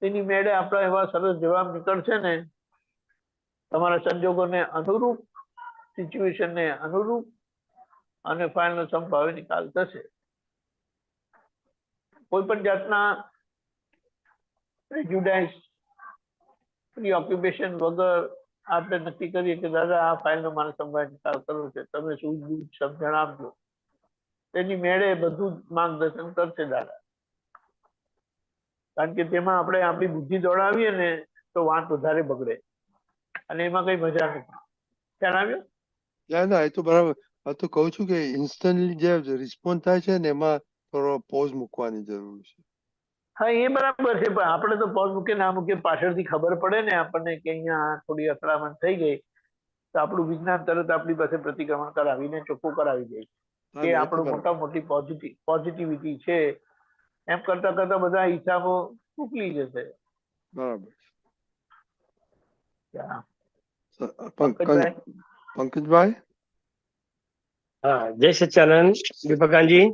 [SPEAKER 4] તેની મેળે આપણા એવા સરસ જવાબ નીકળશે ને, તમારા સંજોગોને અનુરૂપ, સિચ્યુએશનને અનુરૂપ, અને ફાઇનલ સંભાવે નિકાલ થશે. કોઈ પણ જાતના પ્રેજ્યુડાઇઝ, પ્રીઓક્યુપેશન વગર આપણે નક્કી કરીએ કે દાદા આ ફાઇલનો મારે સંભાળ નિકાલ કરવો છે, તમે શું સમજણ આપજો, તેની મેળે બધું જ માર્ગદર્શન કરશે દાદા. કારણ કે તેમાં આપણે આપણી બુદ્ધિ દોડાવીએ ને તો વાત વધારે બગડે, અને એમાં કઈ મજા નથી. ખ્યાલ આવ્યો?
[SPEAKER 3] ના એ તો બરાબર. આ તો કહું છું કે ઇન્સ્ટન્ટલી જે રિસ્પોન્સ થાય છે ને એમાં થોડો પોઝ મૂકવાની જરૂર છે.
[SPEAKER 4] હા એ બરાબર છે, પણ આપણે તો પોઝ મૂકે ના મૂકે પાછળથી ખબર પડે ને આપણને કે અહીંયા થોડી અથડામણ થઈ ગઈ, તો આપણું વિજ્ઞાન તરત આપણી પાસે પ્રતિક્રમણ કરાવીને ચોખ્ખું કરાવી દે કે આપણું મોટા મોટી પોઝિટિવિટી છે. એમ કરતા કરતા બધા હિસાબો ઉકલી જશે.
[SPEAKER 3] બરાબર.
[SPEAKER 4] પંકજભાઈ?
[SPEAKER 3] પંકજભાઈ?
[SPEAKER 5] હા, જય સચ્ચાનંદ દીપકાનજી.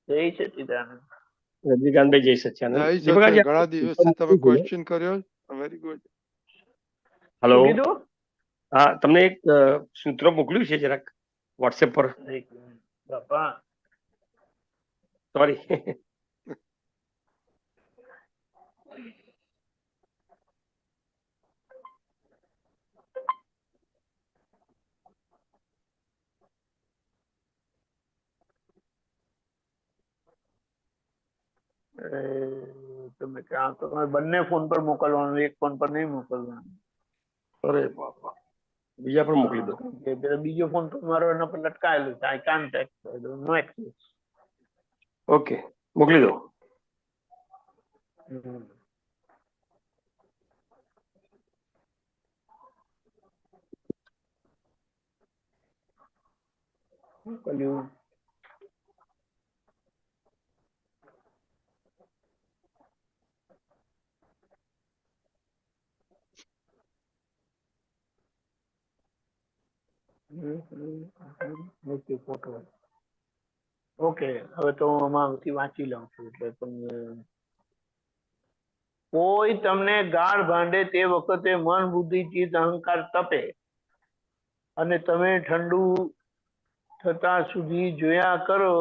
[SPEAKER 4] જય સચ્ચિદાનંદ.
[SPEAKER 5] રજનીકાંતભાઈ જય સચ્ચાનંદ.
[SPEAKER 3] જય
[SPEAKER 5] દીપકાનજી,
[SPEAKER 3] સચ્ચાનંદ. ઘણા દિવસથી તમે ક્વેશ્ચન કર્યો. Very good.
[SPEAKER 5] હેલો.
[SPEAKER 4] શું કીધું?
[SPEAKER 5] હા, તમને એક સૂત્ર મોકલ્યું છે જરાક વોટ્સએપ પર.
[SPEAKER 4] બાપા
[SPEAKER 5] સોરી.
[SPEAKER 4] તમે ક્યાં તમારે બંને ફોન પર મોકલવાનું, એક ફોન પર નહીં મોકલવાનું.
[SPEAKER 5] અરે બાપા, બીજા પર મોકલી દો.
[SPEAKER 4] બીજો ફોન તો મારો એના પર લટકાયેલો છે. I can't no access.
[SPEAKER 5] Okay, મોકલી દો.
[SPEAKER 4] મોકલ્યું. ફોટો. ઓકે, હવે તો હું આમાંથી વાંચી લઉં છું એટલે તમને. કોઈ તમને ગાળ ભાંડે તે વખતે મન, બુદ્ધિ, ચિત્ત, અહંકાર તપે, અને તમે ઠંડુ થતા સુધી જોયા કરો,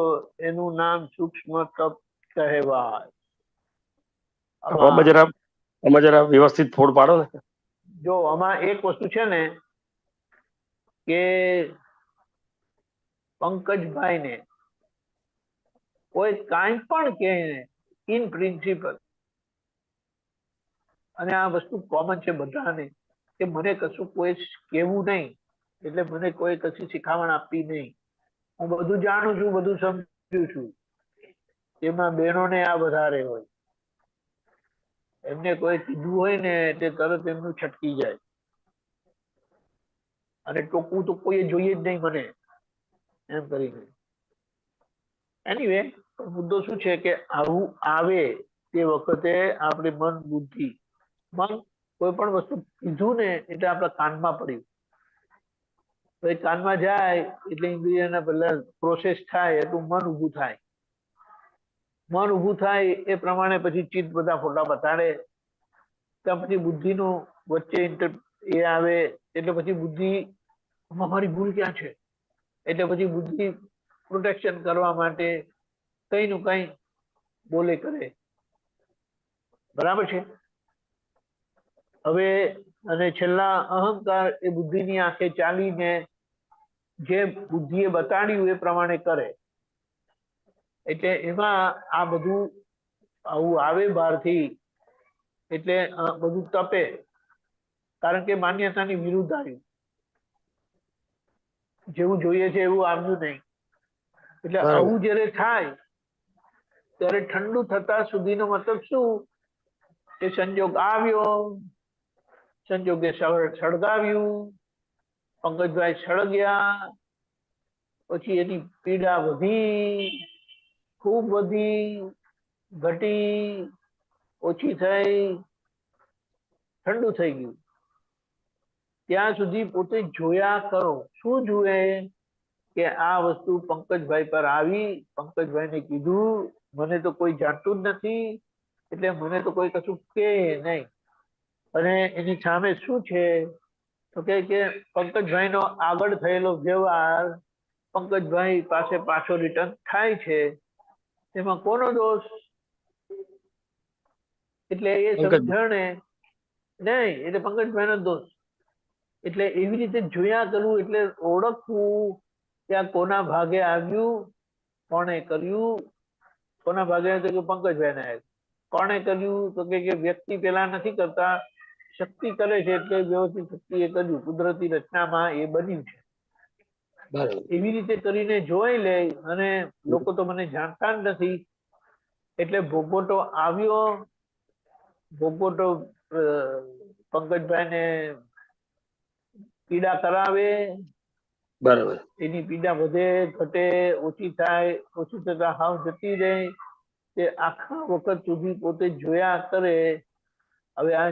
[SPEAKER 4] એનું નામ સૂક્ષ્મ તપ કહેવાય.
[SPEAKER 5] આમાં જરા વ્યવસ્થિત ફોડ પાડો ને.
[SPEAKER 4] જો આમાં એક વસ્તુ છે ને કે પંકજભાઈ ને કોઈ કાંઈ પણ કહે ઇન પ્રિન્સિપલ, અને આ વસ્તુ કોમન છે બધાને, કે મને કશું કોઈ કહેવું નહીં એટલે મને કોઈ કશી શિખામણ આપવી નહીં. હું બધું જાણું છું, બધું સમજુ છું. એમાં બહેનોને આ વધારે હોય, એમને કોઈ કીધું હોય ને તે તરત એમનું છટકી જાય, અને ટોકવું તો કોઈ જોઈએ જ નહીં મને એમ કરીને. એનીવે, મુદ્દો શું છે કે આવું આવે તે વખતે આપણે મન, બુદ્ધિ, મન કોઈ પણ વસ્તુ કીધું ને એટલે આપણા કાનમાં પડ્યું, તો એ કાનમાં જાય એટલે ઇન્દ્રિયના પેલા પ્રોસેસ થાય એટલું મન ઊભું થાય. મન ઊભું થાય એ પ્રમાણે પછી ચિત્ત બધા ફોટા બતાડે. ત્યાં પછી બુદ્ધિનું વચ્ચે એ આવે એટલે પછી બુદ્ધિ મારી ભૂલ ક્યાં છે એટલે પછી બુદ્ધિ પ્રોટેક્શન કરવા માટે કઈ નું કઈ બોલે કરે. બરાબર છે. હવે અને છેલ્લા અહંકાર એ બુદ્ધિની આંખે ચાલીને જે બુદ્ધિએ બતાડ્યું એ પ્રમાણે કરે. એટલે એમાં આ બધું આવું આવે બહારથી એટલે બધું તપે, કારણ કે માન્યતાની વિરુદ્ધ આવ્યું. જેવું જોઈએ છે એવું આવ્યું નહીં. એટલે
[SPEAKER 5] બરાબર.
[SPEAKER 4] આવું જયારે થાય ત્યારે ઠંડુ થતા સુધીનો મતલબ શું કે સંજોગ આવ્યો, સંજોગે સળગાવ્યું, પંકજભાઈ સળગ્યા, પછી એની પીડા વધી, ખૂબ વધી, ઘટી, ઓછી થઈ, ઠંડુ થઈ ગયું. ત્યાં સુધી પોતે જોયા કરો. શું જુએ કે આ વસ્તુ પંકજભાઈ પર આવી, પંકજભાઈને કીધું, મને તો કોઈ જાણતું જ નથી એટલે મને તો કોઈ કશું કે નહીં. અને એની સામે શું છે તો કે પંકજભાઈનો આગળ થયેલો વ્યવહાર પંકજભાઈ પાસે પાછો રિટર્ન થાય છે. એમાં કોનો દોષ? એટલે એ
[SPEAKER 5] પંકજ.
[SPEAKER 4] સમજણે નહીં, એટલે પંકજભાઈનો દોષ. એટલે એવી રીતે જોયા કરવું એટલે ઓળખવું કે આ કોના ભાગે આવ્યું, કોણે કર્યું. કોના ભાગે આવ્યું તો પંકજભાઈને આવ્યું. કોણે કર્યું તો કે વ્યક્તિ પેલા નથી કરતા, શક્તિ કરે છે એટલે વ્યવસ્થિત શક્તિ એ કર્યું, કુદરતી રચનામાં એ બન્યું છે.
[SPEAKER 5] બરાબર.
[SPEAKER 4] એવી રીતે કરીને જોઈ લે. અને લોકો તો મને જાણતા જ નથી એટલે ભોગવટો આવ્યો. ભોગવટો પંકજભાઈને પીડા કરાવે.
[SPEAKER 5] બરાબર.
[SPEAKER 4] એની પીડા વધે, ઘટે, ઓછી થાય, ઓછી થતા હાવ જતી રહે. તે આખા વખત સુધી પોતે જોયા કરે. હવે આ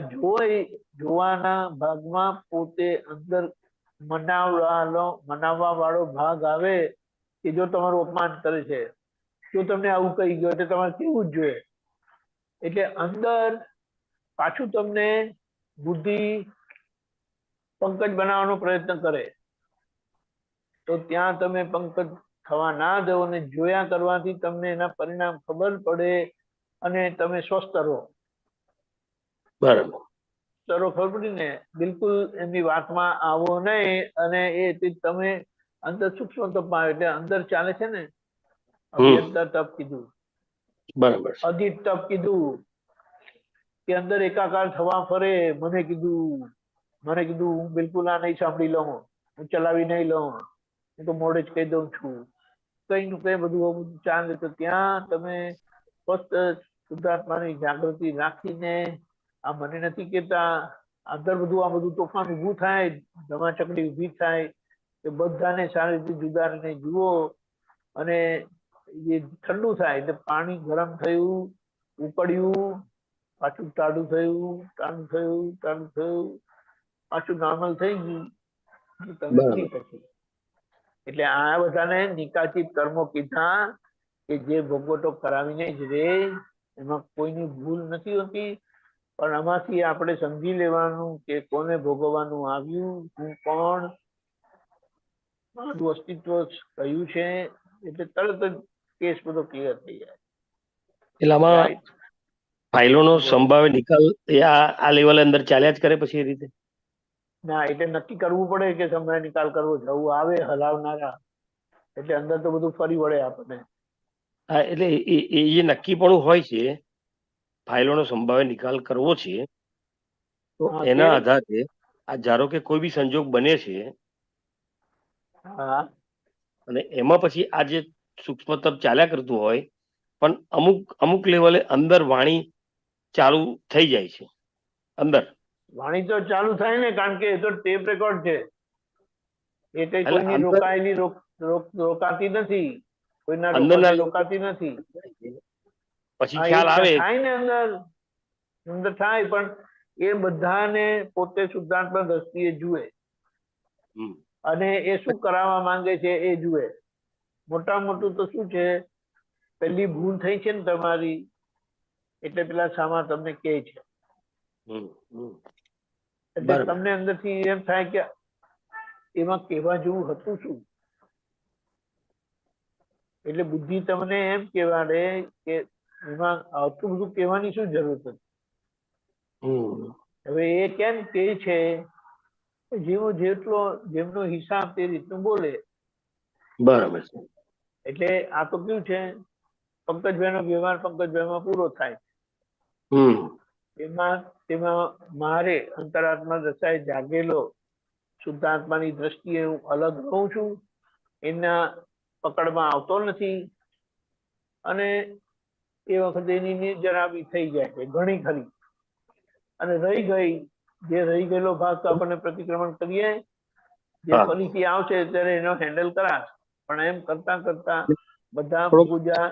[SPEAKER 4] જોવાના ભાગમાં પોતે અંદર મનાવવા વાળો ભાગ આવે કે જો તમારું અપમાન કરે છે, જો તમને આવું કહી ગયો એટલે તમારે કેવું જ જોઈએ. એટલે અંદર પાછું તમને બુદ્ધિ પંકજ બનાવવાનો પ્રયત્ન કરે તો ત્યાં તમે પંકજ થવા ના દો અને જોયા કરવાથી તમને એના પરિણામ ખબર પડે અને તમે સ્વસ્થ રહો.
[SPEAKER 5] બરાબર.
[SPEAKER 4] ચલો ખબર પડી ને? બિલકુલ એમની વાતમાં આવો નહીં. અને એ તમે અંદર સૂક્ષ્મ તપમાં એટલે અંદર ચાલે છે ને અભ્યંતર તપ કીધું,
[SPEAKER 5] બરાબર.
[SPEAKER 4] અધિક તપ કીધું કે અંદર એકાકાર થવા ફરે. મને કીધું હું બિલકુલ આ નહીં સાંભળી લઉં, હું ચલાવી નહીં લઉં, હું તો મોડે જ કહી દઉં છું. કઈ નું કઈ બધું ચાલે તો ત્યાં તમે ફક્ત શુદ્ધાત્માની જાગૃતિ રાખીને આ મને નથી કેતા, અંદર બધું આ બધું તોફાન ઊભું થાય, ધમાચકડી ઊભી થાય, એ બધાને સારી રીતે જુદારીને જુઓ. અને એ ઠંડુ થાય એટલે પાણી ગરમ થયું, ઉકળ્યું, પાછું ટાઢું થયું, ટાઢું થયું, ટાઢું થયું, પાછું નોર્મલ થઈ ગયું. તમે ફ્રી પછી એટલે આ બધાને નિકાચિત કર્મો કીધા કે જે ભોગવટો કરાવીને જ રે. એમાં કોઈની ભૂલ નથી હોતી. પણ આમાંથી આપણે સમજી લેવાનું કે કોને ભોગવવાનું આવ્યું, હું કોણ, મારું અસ્તિત્વ કયું છે. એટલે તરત જ કેસ બધો ક્લિયર થઈ જાય.
[SPEAKER 5] એટલે આમાં ફાઇલોનો સંભાવ્ય નિકાલ એ આ લેવલે અંદર ચાલ્યા જ કરે પછી એ રીતે?
[SPEAKER 4] ના, એટલે નક્કી કરવું પડે કે સમય નિકાલ કરવો. જવું આવે હલાવનારા એટલે અંદર તો બધું ફરી વળે આપણને.
[SPEAKER 5] હા, એટલે એ જે નક્કીપણું હોય છે, ફાઇલોનો સંભાવ્ય નિકાલ કરવો છે, તો એના આધારે આ ધારો કે કોઈ બી સંજોગ બને છે અને એમાં પછી આ જે સૂક્ષ્મ તપ ચાલ્યા કરતું હોય પણ અમુક લેવલે અંદર વાણી ચાલુ થઈ જાય છે. અંદર
[SPEAKER 4] વાણી તો ચાલુ થાય ને, કારણ કે એ તો ટેપ રેકોર્ડ છે. એ કઈ કોઈની રોકાયેલી રોકાતી નથી, કોઈના રોકાતી નથી.
[SPEAKER 5] પછી ખ્યાલ આવે
[SPEAKER 4] થાય ને અંદર થાય, પણ એ બધાને પોતે શુદ્ધાત્મા દ્રષ્ટિએ જુએ. અને એ શું કરાવવા માંગે છે એ જુએ. મોટા મોટું તો શું છે, પેલી ભૂલ થઈ છે ને તમારી, એટલે પેલા સામા તમને કહે છે.
[SPEAKER 5] હમ, હમ.
[SPEAKER 4] એટલે
[SPEAKER 5] બરાબર.
[SPEAKER 4] તમને અંદરથી એમ થાય કે એમાં કહેવા જેવું હતું શું. એટલે બુદ્ધિ તમને એમ કહેવાડે કે એમાં આટલું બધું કહેવાની શું જરૂર હતી.
[SPEAKER 5] હમ.
[SPEAKER 4] હવે એ કેમ કહે છે, જેવો જેમનો હિસાબ તે રીતનું બોલે.
[SPEAKER 5] બરાબર છે.
[SPEAKER 4] એટલે આ તો કેવું છે, પંકજભાઈ નો વ્યવહાર પંકજભાઈમાં પૂરો થાય.
[SPEAKER 5] હમ.
[SPEAKER 4] તેમાં મારે અંતરાત્મા દશાએ જાગેલો શુદ્ધાત્માની દ્રષ્ટિએ હું અલગ રહું છું, એના પકડમાં આવતો નથી. અને એ વખતે એની નિર્જરા બી થઈ જાય છે ઘણી ખરી. અને જે રહી ગયેલો ભાગ તો આપણને પ્રતિક્રમણ કરીએ, જે
[SPEAKER 5] હા.
[SPEAKER 4] ફરીથી આવશે ત્યારે એનો હેન્ડલ કરાશ. પણ એમ કરતા કરતા બધા
[SPEAKER 5] થોડોક
[SPEAKER 4] પૂજા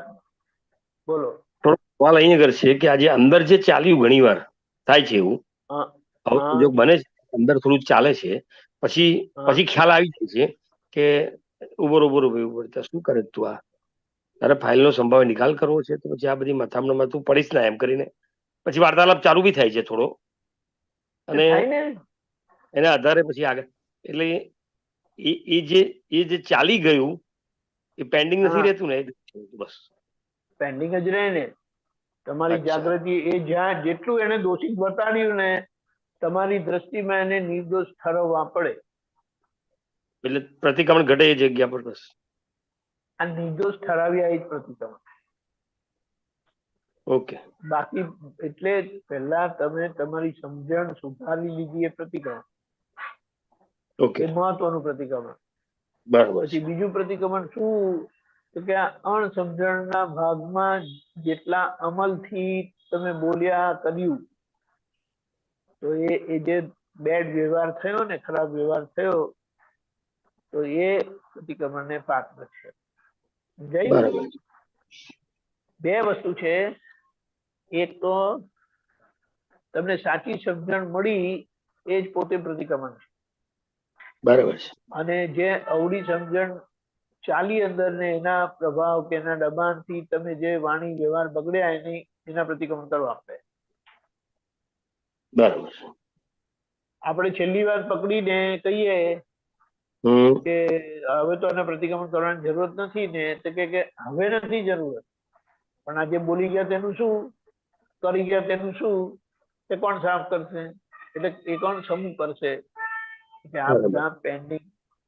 [SPEAKER 4] બોલો.
[SPEAKER 5] થોડોક સવાલ અહીં આગળ છે કે આજે અંદર જે ચાલ્યું ઘણી વાર થાય છે એવું,
[SPEAKER 4] હા
[SPEAKER 5] આવો
[SPEAKER 4] હા
[SPEAKER 5] સંજોગ બને છે, અંદર થોડું ચાલે છે, પછી
[SPEAKER 4] હા
[SPEAKER 5] પછી ખ્યાલ આવી જાય છે કે ઉભો તો શું કરે તું, આ તારે ફાઇલનો સંભાવ્ય નિકાલ કરવો છે, તો પછી આ બધી મથામણમાં તું પડીશ ના, એમ કરીને પછી વાર્તાલાપ ચાલુ બી થાય છે થોડો, અને
[SPEAKER 4] થાય ને.
[SPEAKER 5] એના આધારે પછી આગળ, એટલે એ જે ચાલી ગયું એ પેન્ડિંગ નથી
[SPEAKER 4] હા
[SPEAKER 5] રહેતું ને, બસ.
[SPEAKER 4] પેન્ડિંગ જ રહે ને. તમારી
[SPEAKER 5] અચ્છા.
[SPEAKER 4] જાગૃતિ એ જ્યાં જેટલું એને દોષિત બતાડ્યું ને, તમારી દ્રષ્ટિમાં એને નિર્દોષ ઠરવવા પડે.
[SPEAKER 5] એટલે પ્રતિક્રમણ ઘટે એ જગ્યા પર, બસ.
[SPEAKER 4] આ નિર્દોષ ઠરાવ્યા એ જ પ્રતિક્રમણ.
[SPEAKER 5] ઓકે.
[SPEAKER 4] બાકી એટલે પહેલા તમે તમારી સમજણ સુધારી લીધી એ પ્રતિક્રમણ,
[SPEAKER 5] ઓકે.
[SPEAKER 4] એ મહત્વનું પ્રતિક્રમણ.
[SPEAKER 5] બરાબર
[SPEAKER 4] પછી
[SPEAKER 5] છે.
[SPEAKER 4] બીજું પ્રતિક્રમણ શું, તો કે આ અણસમજણના ભાગમાં જેટલા અમલથી તમે બોલ્યા કર્યું, તો એ જે બેડ વ્યવહાર થયો ને, ખરાબ વ્યવહાર થયો, તો એ પ્રતિક્રમણને પાત્ર છે. સમજાયું?
[SPEAKER 5] બરાબર છે.
[SPEAKER 4] બે વસ્તુ છે. એક તો તમને સાચી સમજણ મળી એ જ પોતે પ્રતિક્રમણ છે.
[SPEAKER 5] બરાબર છે.
[SPEAKER 4] અને જે અવળી સમજણ ચાલી અંદર ને એના પ્રભાવ કે એના દબાણથી તમે જે વાણી વ્યવહાર બગડ્યા એના પ્રતિક્રમણ કરવા આપે.
[SPEAKER 5] બરાબર છે.
[SPEAKER 4] આપણે છેલ્લી વાર પકડીને કહીએ
[SPEAKER 5] હમ.
[SPEAKER 4] કે હવે તો એને પ્રતિક્રમણ કરવાની જરૂરત નથી ને, તો કે હવે નથી જરૂરત, પણ આજે બોલી ગયા તેનું શું, કરી ગયા તેનું શું, તે કોણ સાફ કરશે? એટલે એ કોણ સમૂહ કરશે? એટલે આ
[SPEAKER 5] બરાબર.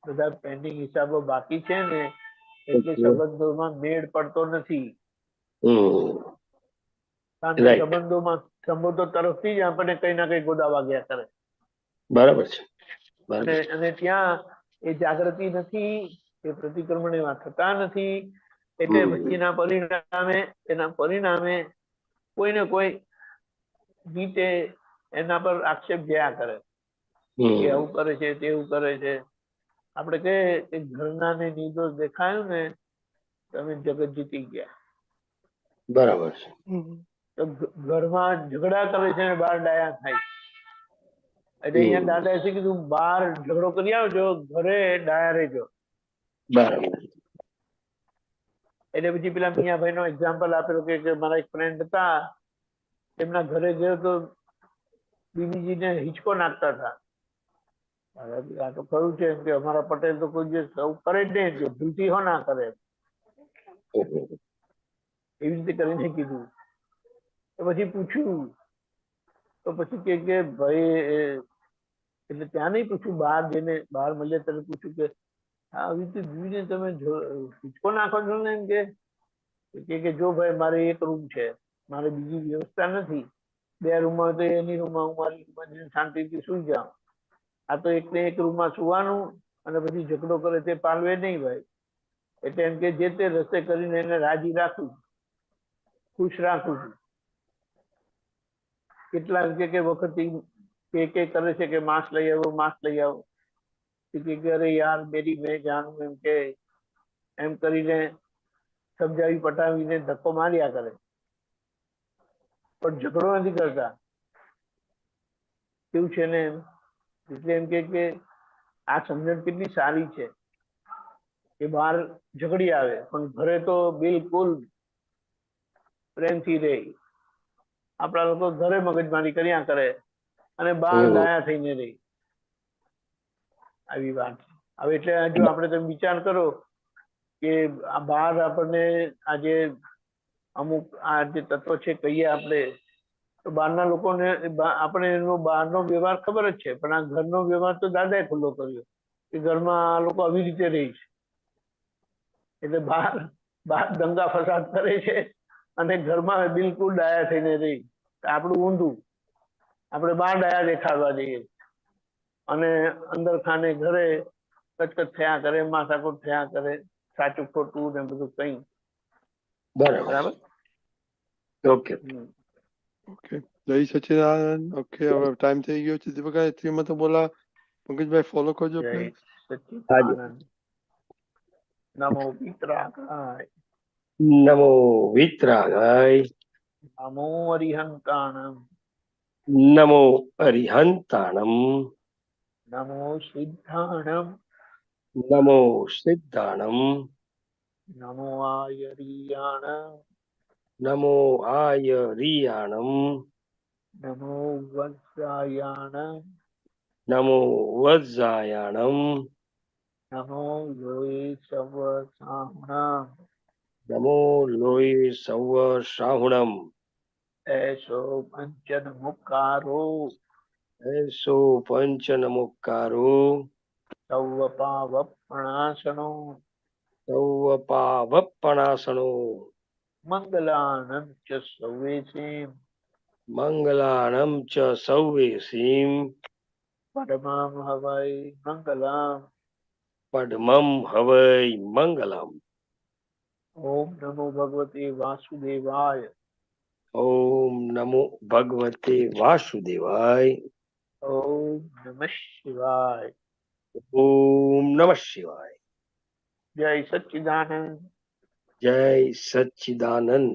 [SPEAKER 4] બધા પેન્ડિંગ હિસાબો બાકી છે ને, એટલે સંબંધોમાં મેળ પડતો નથી.
[SPEAKER 5] હમ.
[SPEAKER 4] કારણ કે
[SPEAKER 5] રાઈટ.
[SPEAKER 4] સંબંધો તરફથી જ આપણને કઈ ના કઈ ગોદા વાગ્યા કરે.
[SPEAKER 5] બરાબર છે. બરાબર છે.
[SPEAKER 4] અને ત્યાં એ જાગૃતિ નથી, એ પ્રતિક્રમણ એવા થતા નથી. એટલે
[SPEAKER 5] હમ.
[SPEAKER 4] પછી એના પરિણામે કોઈ ને કોઈ રીતે એના પર આક્ષેપ જયા કરે કે
[SPEAKER 5] હમ.
[SPEAKER 4] આવું કરે છે, તેવું કરે છે. આપણે કહીએ કે ઘરના ને નિર્દોષ દેખાયું ને, તમે જગત જીતી ગયા.
[SPEAKER 5] બરાબર છે.
[SPEAKER 4] તો ઘરમાં ઝઘડા કરે છે ને બહાર ડાયા થાય. એટલે અહીંયા
[SPEAKER 5] હમ.
[SPEAKER 4] દાદાએ શું કીધું, બહાર ઝઘડો કરી આવજો, ઘરે ડાયા રહેજો.
[SPEAKER 5] બરાબર.
[SPEAKER 4] એટલે પછી પેલા મિયાભાઈ નો એક્ઝામ્પલ આપેલો કે મારા એક ફ્રેન્ડ હતા, એમના ઘરે ગયો તો બીબીજીને હિંચકો નાખતા હતા. આ તો ખરું છે કે અમારા પટેલ તો કોઈ દિવસ આવું કરે જ નહીં, કે ભૂલથી હો ના કરે, એવી રીતે કરીને કીધું. તો પછી પૂછ્યું, તો પછી કે ભાઈ એટલે ત્યાં નહીં પૂછ્યું, બહાર મળ્યા ત્યારે પૂછ્યું કે આવી રીતે બીવીને તમે હિંચકો નાખો છો ને? એમ કે જો ભાઈ મારે એક રૂમ છે, મારે બીજી વ્યવસ્થા નથી, 2 રૂમમાં હોય તો એની રૂમમાં, હું મારી રૂમમાં શાંતિથી સુઈ જાઉં. આ તો એકને એક રૂમમાં સુવાનું, અને પછી ઝઘડો કરે તે પાલવે નહીં ભાઈ. એટલે એમ કે જે તે રસ્તે કરીને એને રાજી રાખું, ખુશ રાખું છું. કેટલા કે વખત કે કરે છે કે માંસ લઈ આવો, માંસ લઈ આવો. કે અરે યાર મેરી મેં જાણું, એમ કે એમ કરીને સમજાવી પટાવીને ધક્કો માર્યા કરે, પણ ઝઘડો નથી કરતા. કેવું છે ને, એટલે એમ કે આ સમજણ કેટલી સારી છે કે બહાર ઝઘડી આવે પણ ઘરે તો બિલકુલ પ્રેમથી રહે. આપણા લોકો ઘરે મગજમારી કર્યા કરે અને બહાર
[SPEAKER 5] હમ
[SPEAKER 4] ડાયા થઈને રહે. આવી વાત છે. હવે એટલે જો આપણે તમે વિચાર કરો કે આ બહાર આપણને આજે અમુક આ જે તત્વો છે કહીએ આપણે તો બહારના લોકોને આપણે એનો બહારનો વ્યવહાર ખબર જ છે પણ આ ઘરનો વ્યવહાર તો દાદાએ ખુલ્લો કર્યો કે ઘરમાં આ લોકો આવી રીતે રહે છે. એટલે બહાર બહાર દંગા ફસાદ કરે છે અને ઘરમાં બિલકુલ ડાયા થઈને રહી. આપણું ઊંધું, આપણે બહાર ડાયા દેખાડવા જઈએ અને અંદર ખાને ઘરે કચકચ થયા કરે, માથાકૂટ થયા કરે, સાચું ખોટું ને બધું કઈ.
[SPEAKER 5] બરાબર.
[SPEAKER 4] બરાબર.
[SPEAKER 5] ઓકે.
[SPEAKER 3] ઓકે, જય સચ્ચિદાનંદ. ઓકે, હવે ટાઈમ થઈ ગયો છે. દીપકભાઈ શ્રીમત બોલા, પંકજભાઈ ફોલો કરજો
[SPEAKER 4] જય
[SPEAKER 3] પ્લીઝ.
[SPEAKER 5] હાજી.
[SPEAKER 4] સચ્ચિદાનંદ. નમો પિતરાય,
[SPEAKER 5] નમો વિતરાગાય,
[SPEAKER 4] નમો અરિહંતાણમ,
[SPEAKER 5] નમો અરિહંતાણમ,
[SPEAKER 4] નમો સિદ્ધાણમ,
[SPEAKER 5] નમો સિદ્ધાણમ,
[SPEAKER 4] નમો આયરિયાણમ,
[SPEAKER 5] નમો આયરિયાણમ,
[SPEAKER 4] નમો વત્સાયાણમ,
[SPEAKER 5] નમો વજ્જાયાણમ,
[SPEAKER 4] નમો લોહી સવ સાહણમ,
[SPEAKER 5] નમો લોય સૌ શાહુણમ,
[SPEAKER 4] એસો પંચન મુકારો,
[SPEAKER 5] એસો પંચ નમોકારો,
[SPEAKER 4] સૌ પાવપણાસનો,
[SPEAKER 5] સૌ પાવપણાસનો,
[SPEAKER 4] મંગલાનંદ ચ સૌવેસે,
[SPEAKER 5] મંગલાણમ ચ સૌવેસીમ,
[SPEAKER 4] પરમામ હવૈ મંગલમ.
[SPEAKER 5] પડમમ હવૈ મંગલમ.
[SPEAKER 4] ઓમ નમો ભગવતે વાસુદેવાય.
[SPEAKER 5] ઓમ નમો ભગવતે વાસુદેવાય.
[SPEAKER 4] ઓમ નમઃ શિવાય.
[SPEAKER 5] ઓમ નમઃ શિવાય.
[SPEAKER 4] જય સચ્ચિદાનંદ.
[SPEAKER 5] જય સચ્ચિદાનંદ.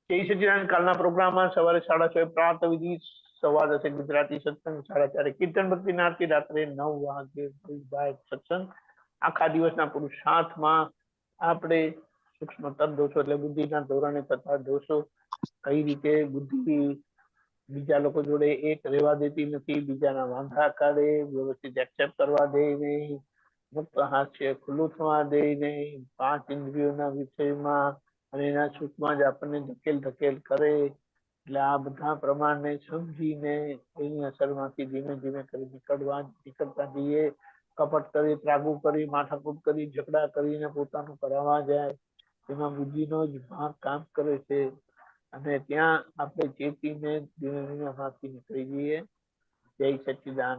[SPEAKER 4] જય સચ્ચિદાનંદ. કાલના પ્રોગ્રામમાં સવારે 6:30 પ્રાર્થ વિધિ, 10:15 ગુજરાતી સત્સંગ, 4:30 કીર્તન ભક્તિ આરતી, રાત્રે 9 વાગે સત્સંગ. આખા દિવસના પુરુષાર્થમાં આપણે સૂક્ષ્મતર દોષો એટલે બુદ્ધિના ધોરણે થતા દોષો, કઈ રીતે બુદ્ધિ બીજા લોકો જોડે એક રહેવા દેતી નથી, બીજાના વાંધા કાઢે, વ્યવસ્થિત એક્સેપ્ટ કરવા દે નહીં, મુક્ત હાસ્ય ખુલ્લું થવા દે નહીં, 5 ઇન્દ્રિયોના વિષયમાં અને એના સુખમાં જ આપણને ધકેલ કરે. એટલે આ બધા પ્રમાણને સમજીને એની અસરમાંથી ધીમે ધીમે કરી નીકળતા જઈએ. કપટ કરી, ત્રાગુ કરી, માથાકૂટ કરી, ઝઘડા કરીને પોતાનું કરાવવા જાય, એમાં બુદ્ધિનો જ ભાગ કામ કરે છે અને ત્યાં આપણે ચેતીને ધીમે ધીમે માંથી નીકળી જઈએ. જય સચ્ચિદાનંદ.